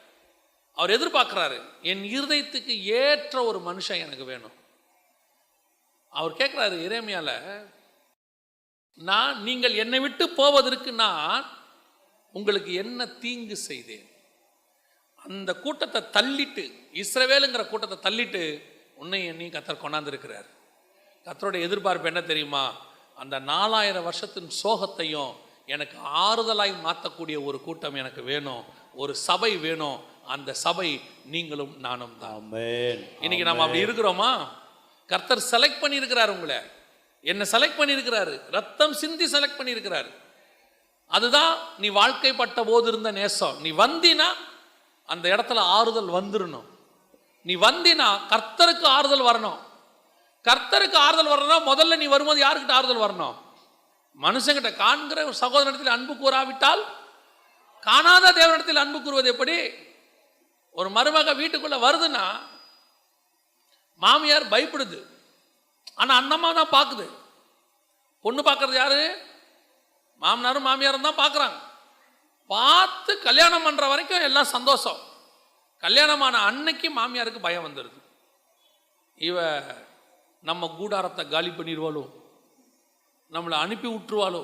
அவர் எதிர்பார்க்கிறாரு, என் இருதயத்துக்கு ஏற்ற ஒரு மனுஷன் எனக்கு வேணும். அவர் கேட்குறாரு எரேமியால, நீங்கள் என்னை விட்டு போவதற்கு நான் உங்களுக்கு என்ன தீங்கு செய்தேன்? அந்த கூட்டத்தை தள்ளிட்டு, இஸ்ரவேலுங்கிற கூட்டத்தை தள்ளிட்டு உன்னை என்னையும் கர்த்தர் கொண்டாந்துருக்கிறார். கர்த்தருடைய எதிர்பார்ப்பு என்ன தெரியுமா? அந்த 4000 வருஷத்தின் சோகத்தையும் எனக்கு ஆறுதலாய் மாற்றக்கூடிய ஒரு கூட்டம் எனக்கு வேணும், ஒரு சபை வேணும். அந்த சபை நீங்களும் நானும் தான். இன்னைக்கு நம்ம அப்படி இருக்கிறோமா? கர்த்தர் செலக்ட் பண்ணியிருக்கிறார், உங்களை என்ன செலக்ட் பண்ணியிருக்கிறாரு, ரத்தம் சிந்தி செலக்ட் பண்ணியிருக்கிறாரு. அதுதான் நீ வாழ்க்கைப்பட்ட போது இருந்த நேசம். நீ வந்தினா அந்த இடத்துல ஆறுதல் வந்துடணும். நீ வந்தினா கர்த்தருக்கு ஆறுதல் வரணும். கர்த்தருக்கு ஆறுதல் வரணும்னா முதல்ல நீ வரும்போது யாருக்கிட்ட ஆறுதல் வரணும்? மனுஷங்கிட்ட. காண்கிற சகோதரத்தில் அன்பு கூறாவிட்டால் காணாத தேவனிடத்தில் அன்பு கூறுவது எப்படி? ஒரு மருமக வீட்டுக்குள்ள வருதுன்னா மாமியார் பயப்படுது, ஆனா அண்ணம்மா தான் பார்க்குது. பொண்ணு பார்க்கறது யாரு? மாமனாரும் மாமியாரும் தான் பார்க்குறாங்க. பார்த்து கல்யாணம் பண்ற வரைக்கும் எல்லாம் சந்தோஷம். கல்யாணமான அன்னைக்கு மாமியாருக்கு பயம் வந்துடுது. இவ நம்ம கூடாரத்தை காலி பண்ணிடுவாளோ, நம்மளை அனுப்பி விட்டுருவாளோ,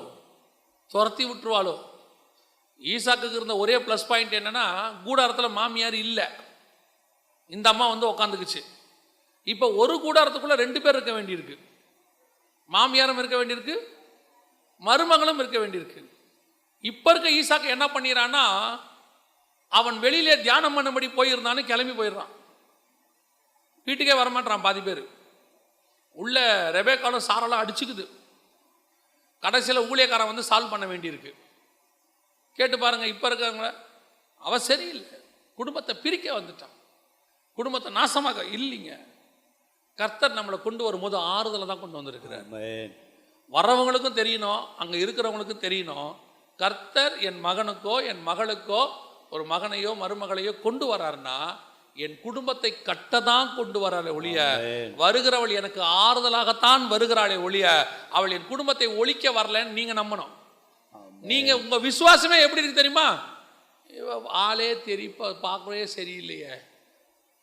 துரத்தி விட்டுருவாளோ. ஈசாக்குக்கு இருந்த ஒரே ப்ளஸ் பாயிண்ட் என்னன்னா, கூடாரத்தில் மாமியார் இல்லை. இந்த அம்மா வந்து உக்காந்துக்குச்சு. இப்போ ஒரு கூடாரத்துக்குள்ள 2 பேர் இருக்க வேண்டியிருக்கு. மாமியாரும் இருக்க வேண்டியிருக்கு, மருமகளும் இருக்க வேண்டியிருக்கு. இப்ப இருக்க ஈசாக்கு என்ன பண்ணிடுறான்னா, அவன் வெளியிலே தியானம் பண்ணும்படி போயிருந்தான்னு கிளம்பி போயிடுறான். வீட்டுக்கே வரமாட்டான் பாதி பேர். உள்ள ரெபேக்காலும் சாரெல்லாம் அடிச்சுக்குது. கடைசியில் ஊழியக்காரன் வந்து சால்வ் பண்ண வேண்டியிருக்கு. கேட்டு பாருங்க, இப்போ இருக்கிறவங்கள அவன் சரியில்லை, குடும்பத்தை பிரிக்க வந்துட்டான், குடும்பத்தை நாசமாக இல்லைங்க. கர்த்தர் நம்மளை கொண்டு வரும்போது ஆறுதலை தான் கொண்டு வந்திருக்கிறார். வரவங்களுக்கும் தெரியணும், அங்கே இருக்கிறவங்களுக்கும் தெரியணும், கர்த்தர் என் மகனுக்கோ என் மகளுக்கோ ஒரு மகனையோ மருமகளையோ கொண்டு வராருன்னா என் குடும்பத்தை கட்டதான் கொண்டு வராளே ஒழிய, வருகிறவள் எனக்கு ஆறுதலாகத்தான் வருகிறாளே ஒழிய அவள் என் குடும்பத்தை ஒழிக்க வரலன்னு நீங்க நம்பணும். நீங்க உங்க விசுவாசமே எப்படி இருக்கு தெரியுமா? ஆளே பார்க்கவே சரியில்லையே,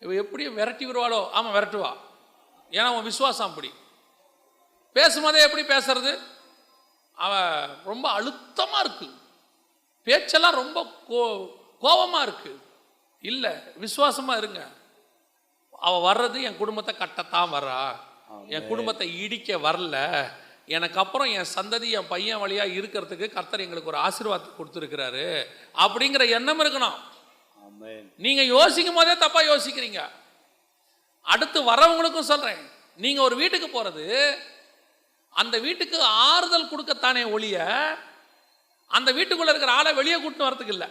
இவ எப்படி விரட்டி விடுவாளோ, ஆமா விரட்டுவா. ஏன்னா உன் விசுவாசம் அப்படி. பேசும்போதே எப்படி பேசுறது, அவ ரொம்ப அழுத்தமா இருக்கு, பேச்செல்லாம் ரொம்ப கோபமா இருக்கு. இல்லை, விசுவாசமா இருங்க. அவ வர்றது என் குடும்பத்தை கட்டத்தான் வர்றா, என் குடும்பத்தை இடிக்க வரல. எனக்கு அப்புறம் என் சந்ததி என் பையன் வழியா இருக்கிறதுக்கு கர்த்தர் எங்களுக்கு ஒரு ஆசீர்வாதத்தை கொடுத்துருக்கிறாரு அப்படிங்கிற எண்ணம் இருக்கணும். நீங்க யோசிக்கும் போதே தப்பா யோசிக்கிறீங்க. அடுத்து வரவங்களுக்கும் சொல்றேன், நீங்க ஒரு வீட்டுக்கு போறது அந்த வீட்டுக்கு ஆறுதல் கொடுக்கத்தானே ஒழிய அந்த வீட்டுக்குள்ள இருக்கிற ஆளை வெளியே கூட்டின்னு வரதுக்கு இல்லை.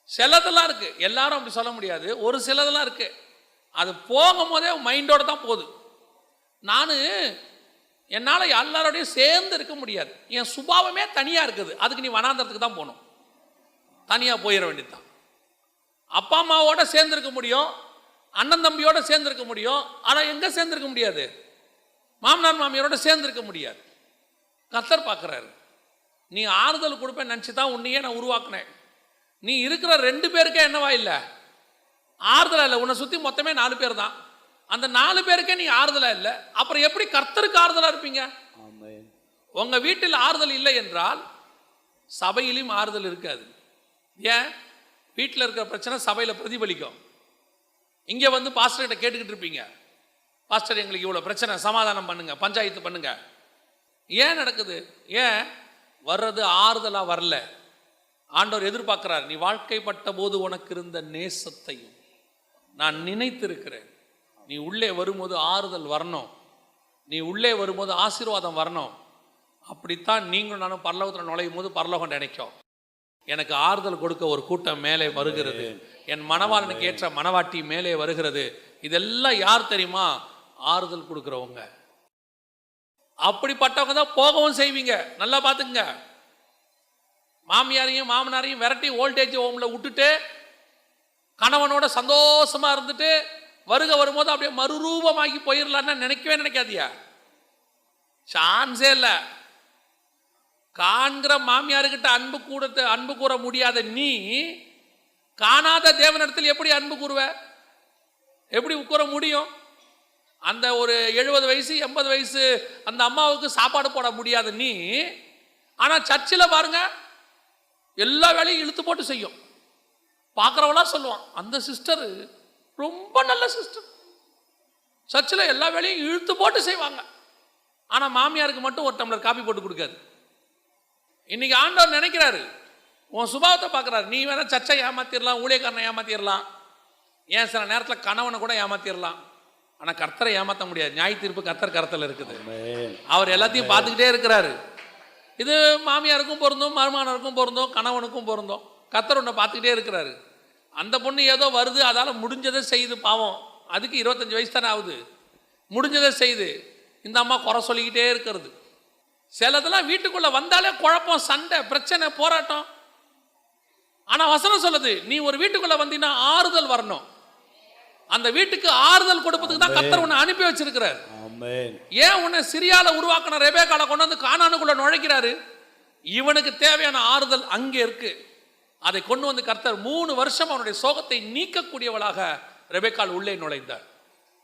சிலதெல்லாம் இருக்கு, எல்லாரும் அப்படி சொல்ல முடியாது, ஒரு சிலதெல்லாம் இருக்கு, அது போகும்போதே மைண்டோட தான் போகுது. நான் என்னால் எல்லாரோடையும் சேர்ந்து இருக்க முடியாது, என் சுபாவமே தனியாக இருக்குது, அதுக்கு நீ வனாந்தரத்துக்கு தான் போகணும், தனியாக போயிட வேண்டியதுதான். அப்பா அம்மாவோட சேர்ந்துருக்க முடியும், அண்ணன் தம்பியோட சேர்ந்துருக்க முடியும், ஆனால் எங்கே சேர்ந்துருக்க முடியாது, மாமனார் மாமியாரோட சேர்ந்துருக்க முடியாது. கர்த்தர் பார்க்குறாரு, நீ ஆறுதல் கொடுப்பேன்னு நினச்சி தான் உன்னையே நான் உருவாக்குனேன். நீ இருக்கிற 2 பேருக்கே என்னவா இல்லை, ஆறுதலா இல்லை. உன்னை சுற்றி மொத்தமே 4 பேர் தான், அந்த 4 பேருக்கே நீ ஆறுதலா இல்லை, அப்புறம் எப்படி கர்த்தருக்கு ஆறுதலா இருப்பீங்க? உங்க வீட்டில் ஆறுதல் இல்லை என்றால் சபையிலும் ஆறுதல் இருக்காது. ஏன்? வீட்டில் இருக்கிற பிரச்சனை சபையில் பிரதிபலிக்கும். இங்கே வந்து பாஸ்டர்கிட்ட கேட்டுக்கிட்டு இருப்பீங்க, பாஸ்டர் எங்களுக்கு இவ்வளோ பிரச்சனை, சமாதானம் பண்ணுங்க, பஞ்சாயத்து பண்ணுங்க. ஏன் நடக்குது? ஏன் வர்றது ஆறுதலாக வரல. ஆண்டவர் எதிர்பார்க்கிறார், நீ வாழ்க்கைப்பட்ட போது உனக்கு இருந்த நேசத்தையும் நான் நினைத்திருக்கிறேன். நீ உள்ளே வரும்போது ஆறுதல் வரணும், நீ உள்ளே வரும்போது ஆசீர்வாதம் வரணும். அப்படித்தான் நீங்களும் நானும் பரலோகத்தில் நுழையும் போது பரலோகம் நினைக்கும், எனக்கு ஆறுதல் கொடுக்க ஒரு கூட்டம் மேலே வருகிறது, என் மணவாளனுக்கு ஏற்ற மணவாட்டி மேலே வருகிறது. இதெல்லாம் யார் தெரியுமா? ஆறுதல் கொடுக்குறவங்க. அப்படிப்பட்டவங்க தான் போகவும் செய்வீங்க. நல்லா பார்த்துங்க, மாமியாரையும் மாமனாரையும் விரட்டி ஓல்டேஜ் ஹோமில் விட்டுட்டு கணவனோட சந்தோஷமா இருந்துட்டு வரும்போது அப்படியே மறுரூபமாகி போயிடலான்னு நினைக்கவே நினைக்காதியா, சான்ஸே இல்லை. காண்கிற மாமியாருக்கிட்ட அன்பு கூற முடியாத நீ காணாத தேவனிடத்தில் எப்படி அன்பு கூறுவ? எப்படி கூற முடியும்? அந்த ஒரு 70 வயசு 80 வயசு அந்த அம்மாவுக்கு சாப்பாடு போட முடியாத நீ, ஆனால் சர்ச்சில் பாருங்க எல்லா வேலையும் இழுத்து போட்டு செய்யும். பார்க்குறவளா சொல்லுவான், அந்த சிஸ்டர் ரொம்ப நல்ல சிஸ்டர், சர்ச்சில் எல்லா வேலையும் இழுத்து போட்டு செய்வாங்க. ஆனால் மாமியாருக்கு மட்டும் ஒரு டம்ளர் காபி போட்டு கொடுக்காது. இன்னைக்கு ஆண்டவர் நினைக்கிறாரு, உன் சுபாவத்தை பார்க்குறாரு. நீ வேணா சர்ச்சை ஏமாத்திடலாம், ஊழியக்காரனை ஏமாத்திடலாம், ஏன் சில நேரத்தில் கணவனை கூட ஏமாத்திடலாம், ஆனால் கர்த்தரை ஏமாற்ற முடியாது. நியாய தீர்ப்பு கர்த்தர் கருத்தில் இருக்குது. அவர் எல்லாத்தையும் பார்த்துக்கிட்டே இருக்கிறாரு. இது மாமியாருக்கும் பொருந்தும், மருமகனுக்கும் பொருந்தும், கணவனுக்கும் பொருந்தும். கர்த்தர் ஒன்றை பார்த்துக்கிட்டே இருக்கிறாரு. அந்த பொண்ணு ஏதோ வருது, அதால் முடிஞ்சதை செய்யுது, பாவம், அதுக்கு 25 வயசு தானே ஆகுது, முடிஞ்சதை செய்யுது. இந்த அம்மா குறை சொல்லிக்கிட்டே இருக்கிறது. சிலதெல்லாம் வீட்டுக்குள்ளே வந்தாலே குழப்பம், சண்டை, பிரச்சனை, போராட்டம். ஆனால் வசனம் சொல்லுது, நீ ஒரு வீட்டுக்குள்ளே வந்தீங்கன்னா ஆறுதல் வரணும். அந்த வீட்டுக்கு ஆறுதல் கொடுப்பதுக்கு தான் கர்த்தர் உன்னை அனுப்பி வச்சிருக்கிறார். ஏன் உன்னை சிரியால உருவாக்கின ரெபேக்கால கொண்டு வந்து கானானுக்குள்ள நுழைக்கிறாரு? இவனுக்கு தேவையான ஆறுதல் அங்கே இருக்கு. அதை கொண்டு வந்து கர்த்தர் 3 வருஷம் அவனுடைய சோகத்தை நீக்கக்கூடியவளாக ரெபேக்கால் உள்ளே நுழைந்தார்.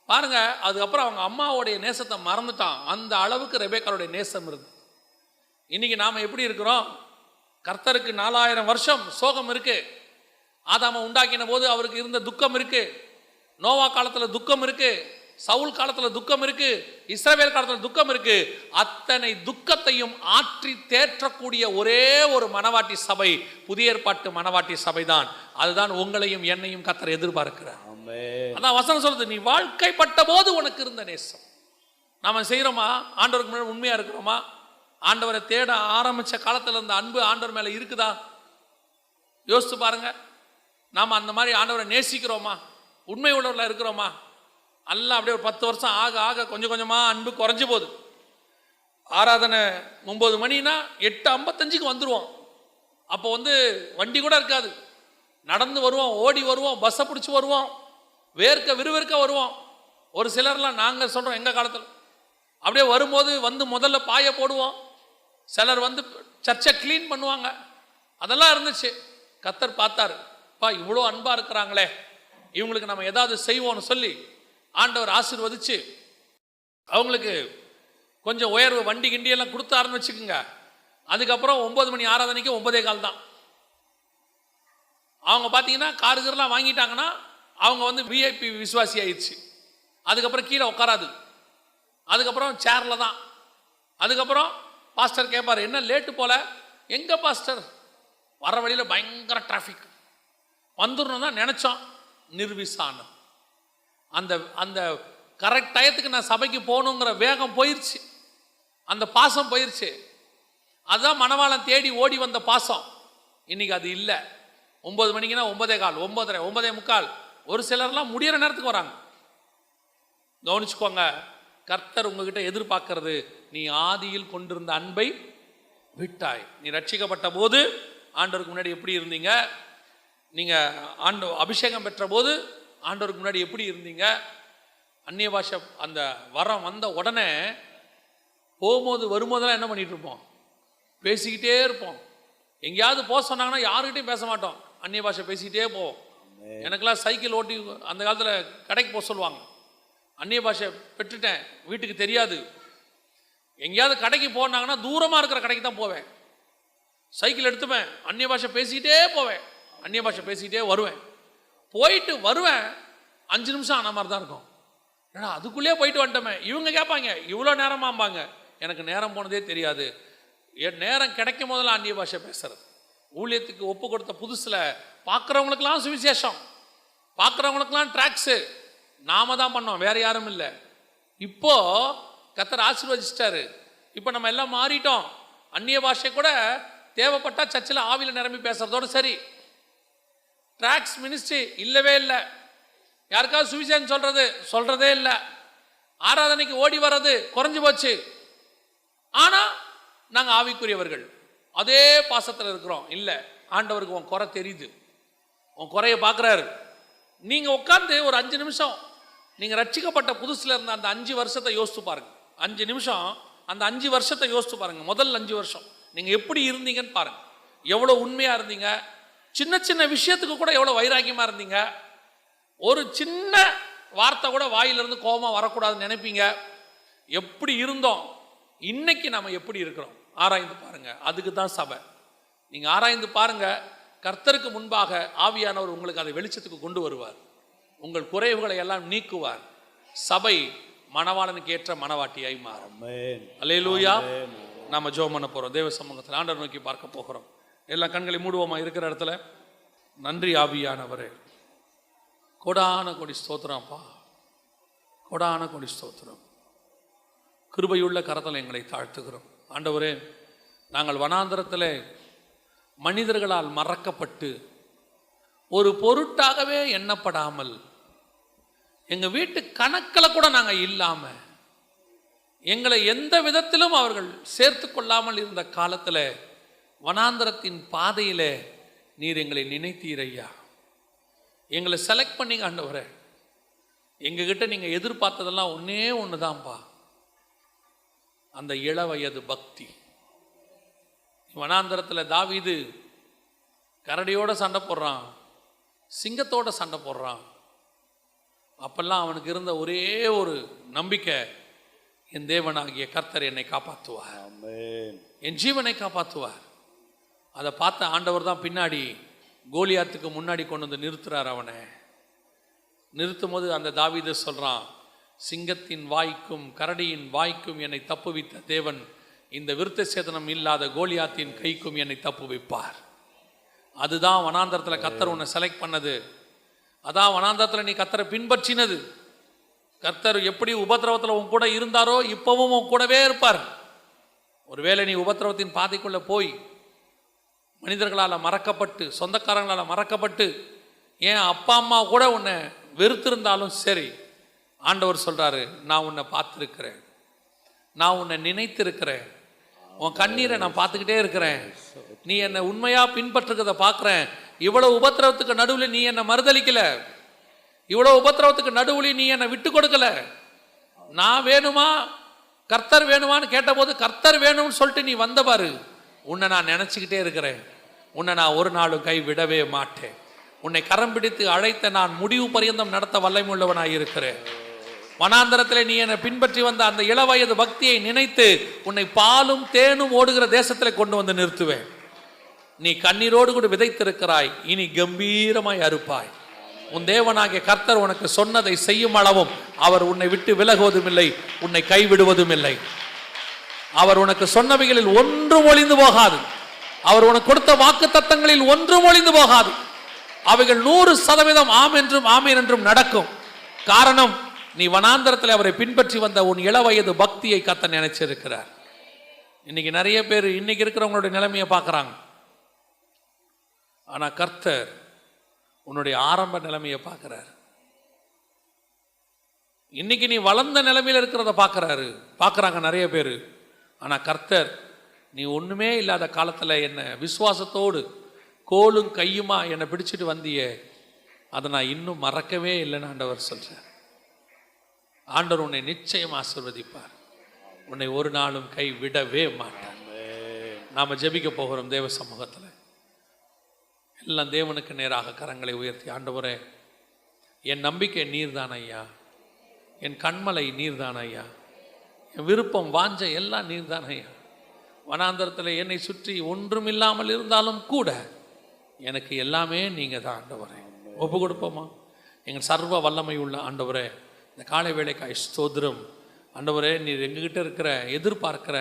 பாருங்க, அதுக்கப்புறம் அவங்க அம்மாவுடைய நேசத்தை மறந்துட்டான். அந்த அளவுக்கு ரெபேக்காலுடைய நேசம் இருந்து. இன்னைக்கு நாம எப்படி இருக்கிறோம்? கர்த்தருக்கு 4000 வருஷம் சோகம் இருக்கு. ஆதாமை உண்டாக்கின போது அவருக்கு இருந்த துக்கம் இருக்கு. நோவா காலத்தில் துக்கம் இருக்கு, சவுல் காலத்தில் துக்கம் இருக்கு, இஸ்ரவேல் காலத்தில் துக்கம் இருக்கு. அத்தனை துக்கத்தையும் ஆற்றி தேற்றக்கூடிய ஒரே ஒரு மனவாட்டி சபை புதிய ஏற்பாட்டு மனவாட்டி சபை தான். அதுதான் உங்களையும் என்னையும் கர்த்தர் எதிர்பார்க்கிறார். அதான் வசனம் சொல்லுது, நீ வாழ்க்கைப்பட்ட போது உனக்கு இருந்த நேசம். நாம செய்யறோமா? ஆண்டவருக்கு முன்னாடி உண்மையா இருக்கிறோமா? ஆண்டவரை தேட ஆரம்பிச்ச காலத்துல இருந்த அன்பு ஆண்டவர் மேல இருக்குதா? யோசித்து பாருங்க. நாம அந்த மாதிரி ஆண்டவரை நேசிக்கிறோமா? உண்மை உள்ளவர்களா இருக்கிறோமா? எல்லாம் அப்படியே ஒரு 10 வருஷம் ஆக ஆக கொஞ்சம் கொஞ்சமா அன்பு குறைஞ்சு போகுது. ஆராதனை 9 மணினா 8:55 வந்துடுவோம். அப்போ வண்டி கூட இருக்காது, நடந்து வருவோம், ஓடி வருவோம், பஸ்ஸை பிடிச்சி வருவோம், விறுவிறுக்க வருவோம். ஒரு சிலர்லாம் நாங்கள் சொல்கிறோம் எங்கள் காலத்தில் அப்படியே வரும்போது முதல்ல பாய போடுவோம். சிலர் சர்ச்சை க்ளீன் பண்ணுவாங்க. அதெல்லாம் இருந்துச்சு. கர்த்தர் பார்த்தாரு, இவ்வளோ அன்பாக இருக்கிறாங்களே, இவங்களுக்கு நம்ம ஏதாவது செய்வோம்னு சொல்லி ஆண்டவர் ஆசீர்வதிச்சு அவங்களுக்கு கொஞ்சம் உயர்வு வண்டி கிண்டியெல்லாம் கொடுத்தாருன்னு வச்சுக்கோங்க. அதுக்கப்புறம் 9 மணி ஆராதனைக்கு 9:15 தான். அவங்க பார்த்தீங்கன்னா காருகர்லாம் வாங்கிட்டாங்கன்னா அவங்க விஐபி விசுவாசி ஆயிடுச்சு. அதுக்கப்புறம் கீழே உட்காராது, அதுக்கப்புறம் சேரில் தான். அதுக்கப்புறம் பாஸ்டர் கேட்பார், என்ன லேட்டு போல? எங்கே பாஸ்டர், வர வழியில் பயங்கர டிராஃபிக், வந்துடணும் தான் நினச்சோம். நிர்விசானம். அந்த அந்த கரெக்ட் டயத்துக்கு நான் சபைக்கு போகணுங்கிற வேகம் போயிடுச்சு, அந்த பாசம் போயிடுச்சு. அதுதான் மணவாளன் தேடி ஓடி வந்த பாசம். இன்னைக்கு அது இல்லை. 9 மணிக்குன்னா 9:15, 9:30, 9:45. ஒரு சிலர்லாம் முடிகிற நேரத்துக்கு வராங்க. கவனிச்சுக்கோங்க, கர்த்தர் உங்ககிட்ட எதிர்பார்க்கறது, நீ ஆதியில் கொண்டிருந்த அன்பை விட்டாய். நீ ரட்சிக்கப்பட்ட போது ஆண்டவருக்கு முன்னாடி எப்படி இருந்தீங்க? நீங்கள் அபிஷேகம் பெற்ற போது ஆண்டவருக்கு முன்னாடி எப்படி இருந்தீங்க? அந்நிய பாஷை அந்த வரம் வந்த உடனே போகும்போது வரும்போதெல்லாம் என்ன பண்ணிட்டு இருப்போம்? பேசிக்கிட்டே இருப்போம். எங்கேயாவது போக சொன்னாங்கன்னா யாருக்கிட்டையும் பேச மாட்டோம், அந்நிய பாஷை பேசிக்கிட்டே போவோம். எனக்கெல்லாம் சைக்கிள் ஓட்டி அந்த காலத்தில் கடைக்கு போக சொல்லுவாங்க. அந்நிய பாஷை பெற்றுட்டேன், வீட்டுக்கு தெரியாது. எங்கேயாவது கடைக்கு போனாங்கன்னா தூரமாக இருக்கிற கடைக்கு தான் போவேன். சைக்கிள் எடுத்துப்பேன், அந்நிய பாஷை பேசிக்கிட்டே போவேன், அந்நிய பாஷை பேசிக்கிட்டே வருவேன். போயிட்டு வருவேன், 5 நிமிஷம் ஆன மாதிரி தான் இருக்கும். ஏன்னா அதுக்குள்ளேயே போயிட்டு வந்துட்டோமே. இவங்க கேட்பாங்க, இவ்வளோ நேரமாம்பாங்க. எனக்கு நேரம் போனதே தெரியாது. என் நேரம் கிடைக்கும் போதெல்லாம் அந்நிய பாஷை பேசுறது. ஊழியத்துக்கு ஒப்பு கொடுத்த புதுசில் பார்க்குறவங்களுக்கெல்லாம் சுவிசேஷம், பார்க்குறவங்களுக்கெல்லாம் ட்ராக்ஸு நாம தான் பண்ணோம், வேற யாரும் இல்லை. இப்போ கர்த்தர் ஆசீர்வதிச்சிட்டாரு. இப்போ நம்ம எல்லாம் மாறிட்டோம். அந்நிய பாஷை கூட தேவைப்பட்டா சர்ச்சில் ஆவியில் நிரம்பி பேசுறதோடு சரி. ட்ராக்ஸ் மினிஸ்ட்ரி இல்லவே இல்லை. யாருக்காவது சுவிசேஷம் சொல்றதே இல்லை. ஆராதனைக்கு ஓடி வர்றது குறைஞ்சு போச்சு. ஆனால் நாங்கள் ஆவிக்குரியவர்கள், அதே பாசத்தில் இருக்கிறோம். இல்லை, ஆண்டவருக்கு உன் குறை தெரியுது, உன் குறைய பார்க்குறாரு. நீங்கள் உட்காந்து ஒரு 5 நிமிஷம் நீங்கள் ரட்சிக்கப்பட்ட புதுசில் இருந்த அந்த 5 வருஷத்தை யோசித்து பாருங்கள். 5 நிமிஷம் அந்த 5 வருஷத்தை யோசித்து பாருங்கள். முதல் 5 வருஷம் நீங்கள் எப்படி இருந்தீங்கன்னு பாருங்கள். எவ்வளோ உண்மையாக இருந்தீங்க, சின்ன சின்ன விஷயத்துக்கு கூட எவ்வளோ வைராக்கியமாக இருந்தீங்க. ஒரு சின்ன வார்த்தை கூட வாயிலிருந்து கோபமாக வரக்கூடாதுன்னு நினைப்பீங்க. எப்படி இருந்தோம், இன்னைக்கு நம்ம எப்படி இருக்கிறோம் ஆராய்ந்து பாருங்க. அதுக்கு தான் சபை. நீங்கள் ஆராய்ந்து பாருங்க. கர்த்தருக்கு முன்பாக ஆவியானவர் உங்களுக்கு அதை வெளிச்சத்துக்கு கொண்டு வருவார். உங்கள் குறைவுகளை எல்லாம் நீக்குவார். சபை மணவாளனுக்கு ஏற்ற மணவாட்டியாய் மாறும். அல்லேலூயா. நாம ஜெபம் பண்ண போறோம். தேவ சமூகத்தில் ஆண்டவர் நோக்கி பார்க்க போகிறோம். எல்லா கண்களை மூடுவோமா இருக்கிற இடத்துல. நன்றி ஆவியானவரே, கோடான கோடி ஸ்தோத்திரம்ப்பா, கோடான கோடி ஸ்தோத்திரம். கிருபையுள்ள கரத்தில் எங்களை தாழ்த்துகிறோம் ஆண்டவரே. நாங்கள் வனாந்தரத்தில் மனிதர்களால் மறக்கப்பட்டு ஒரு பொருட்டாகவே எண்ணப்படாமல், எங்கள் வீட்டு கணக்கில் கூட நாங்கள் இல்லாமல், எங்களை எந்த விதத்திலும் அவர்கள் சேர்த்து கொள்ளாமல் இருந்த காலத்தில் வனாந்தரத்தின் பாதையில் நீர் எங்களை நினைத்தீரையா. எங்களை செலக்ட் பண்ணிங்க ஆண்டவரே. எங்ககிட்ட நீங்கள் எதிர்பார்த்ததெல்லாம் ஒன்றே ஒன்று தான்ப்பா, அந்த இளவயது பக்தி. வனாந்தரத்தில் தாவீது கரடியோட சண்டை போடுறான், சிங்கத்தோட சண்டை போடுறான். அப்பெல்லாம் அவனுக்கு இருந்த ஒரே ஒரு நம்பிக்கை, என் தேவனாகிய கர்த்தர் என்னை காப்பாற்றுவார், என் ஜீவனை காப்பாற்றுவார். அதை பார்த்த ஆண்டவர் தான் பின்னாடி கோலியாத்துக்கு முன்னாடி கொண்டு வந்து நிறுத்துறார் அவனை. நிறுத்தும் போது அந்த தாவீது சொல்றான், சிங்கத்தின் வாய்க்கும் கரடியின் வாய்க்கும் என்னை தப்புவித்த தேவன் இந்த விருத்த சேதனம் இல்லாத கோலியாத்தின் கைக்கும் என்னை தப்புவிப்பார். அதுதான் வனாந்தரத்தில் கர்த்தர் உன்னை செலக்ட் பண்ணது. அதான் வனாந்தரத்தில் நீ கர்த்தரை பின்பற்றினது. கர்த்தர் எப்படி உபத்திரவத்தில் உன் கூட இருந்தாரோ இப்பவும் உன் கூடவே இருப்பார். ஒருவேளை நீ உபத்திரவத்தின் பாதைக்குள்ள போய் மனிதர்களால் மறக்கப்பட்டு, சொந்தக்காரங்களால் மறக்கப்பட்டு, ஏன் அப்பா அம்மா கூட உன்னை வெறுத்திருந்தாலும் சரி, ஆண்டவர் சொல்றாரு, நான் உன்னை பார்த்துருக்கிறேன், நான் உன்னை நினைத்திருக்கிறேன், உன் கண்ணீரை நான் பார்த்துக்கிட்டே இருக்கிறேன், நீ என்னை உண்மையா பின்பற்றுறத பார்க்குறேன். இவ்வளவு உபத்திரவத்துக்கு நடுவில் நீ என்னை மறுதளிக்கல, இவ்வளவு உபத்திரவத்துக்கு நடுவில் நீ என்னை விட்டு கொடுக்கல. நான் வேணுமா கர்த்தர் வேணுமான்னு கேட்டபோது கர்த்தர் வேணும்னு சொல்லிட்டு நீ வந்த பாரு. உன்னை நான் நினச்சிக்கிட்டே இருக்கிறேன், உன்னை நான் ஒரு நாளும் கை விடவே மாட்டேன். உன்னை கரம் பிடித்து அழைத்த நான் முடிவு பரியந்தம் நடத்த வல்லமையுள்ளவனாய் இருக்கிறேன். வனாந்தரத்தில் நீ என்னை பின்பற்றி வந்த அந்த இளவயது பக்தியை நினைத்து உன்னை பாலும் தேனும் ஓடுகிற தேசத்தில் கொண்டு வந்து நிறுத்துவேன். நீ கண்ணீரோடு கூட விதைத்திருக்கிறாய், இனி கம்பீரமாய் அறுப்பாய். உன் தேவனாகிய கர்த்தர் உனக்கு சொன்னதை செய்யும் அளவும் அவர் உன்னை விட்டு விலகுவதும் இல்லை, உன்னை கைவிடுவதும் இல்லை. அவர் உனக்கு சொன்னவைகளில் ஒன்றும் ஒளிந்து போகாது. அவர் உனக்கு கொடுத்த வாக்கு தத்தங்களில் ஒன்றும் ஒளிந்து போகாது. அவைகள் 100% ஆம் என்றும் ஆமேன் என்றும் நடக்கும். காரணம், நீ வனாந்தரத்தில் அவரை பின்பற்றி வந்த உன் இளவயது பக்தியை கர்த்தர் நினைச்சிருக்கிறார். இன்னைக்கு நிறைய பேர் இன்னைக்கு இருக்கிறவங்களுடைய நிலைமையை பார்க்குறாங்க. ஆனால் கர்த்தர் உன்னுடைய ஆரம்ப நிலைமையை பார்க்குறார். இன்னைக்கு நீ வளர்ந்த நிலைமையில் இருக்கிறத பார்க்குறாங்க நிறைய பேர். ஆனால் கர்த்தர், நீ ஒன்றுமே இல்லாத காலத்தில் என்னை விசுவாசத்தோடு கோலும் கையுமா என்னை பிடிச்சிட்டு வந்தியே, அதை நான் இன்னும் மறக்கவே இல்லைன்னு ஆண்டவர் சொல்கிறார். ஆண்டவர் உன்னை நிச்சயம் ஆசீர்வதிப்பார், உன்னை ஒரு நாளும் கை விடவே மாட்டார். நாம் ஜெபிக்க போகிறோம் தேவ சமூகத்தில். எல்லாம் தேவனுக்கு நேராக கரங்களை உயர்த்தி, ஆண்டவரே, என் நம்பிக்கை நீர்தான் ஐயா, என் கண்மலை நீர்தான் ஐயா, என் விருப்பம் வாஞ்சை எல்லாம் நீர்தான் ஐயா. வனாந்தரத்தில் என்னை சுற்றி ஒன்றும் இல்லாமல் இருந்தாலும் கூட எனக்கு எல்லாமே நீங்கள் தான் ஆண்டவரே. ஒப்பு கொடுப்போமா? எங்கள் சர்வ வல்லமை உள்ள ஆண்டவரே, இந்த காலை வேளைக்காய் ஸ்தோத்திரம். ஆண்டவரே, நீர் எங்ககிட்ட இருக்கிற எதிர்பார்க்கிற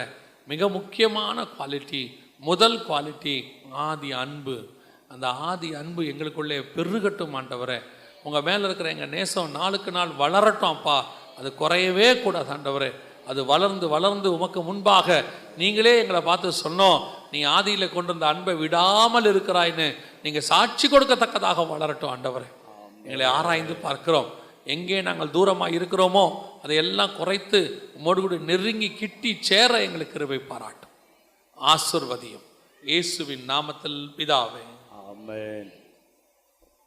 மிக முக்கியமான குவாலிட்டி, முதல் குவாலிட்டி ஆதி அன்பு. அந்த ஆதி அன்பு எங்களுக்குள்ளே பெருகட்டும் ஆண்டவரே. உங்கள் மேலே இருக்கிற எங்கள் நேசம் நாளுக்கு நாள் வளரட்டும் அப்பா. அது குறையவே கூடாது ஆண்டவரே. அது வளர்ந்து வளர்ந்து உமக்கு முன்பாக நீங்களே எங்களை பார்த்து சொன்னோம், நீ ஆதியில் கொண்டு வந்த அன்பை விடாமல் இருக்கிறாய்ன்னு நீங்கள் சாட்சி கொடுக்கத்தக்கதாக வளரட்டும் ஆண்டவரே. எங்களை ஆராய்ந்து பார்க்கிறோம், எங்கே நாங்கள் தூரமாக இருக்கிறோமோ அதையெல்லாம் குறைத்து உம்மோடு கூட நெருங்கி கிட்டி சேர எங்களுக்கு கிருபை பாராட்டும். ஆசீர்வதியும் இயேசுவின் நாமத்தில் பிதாவே, ஆமென்.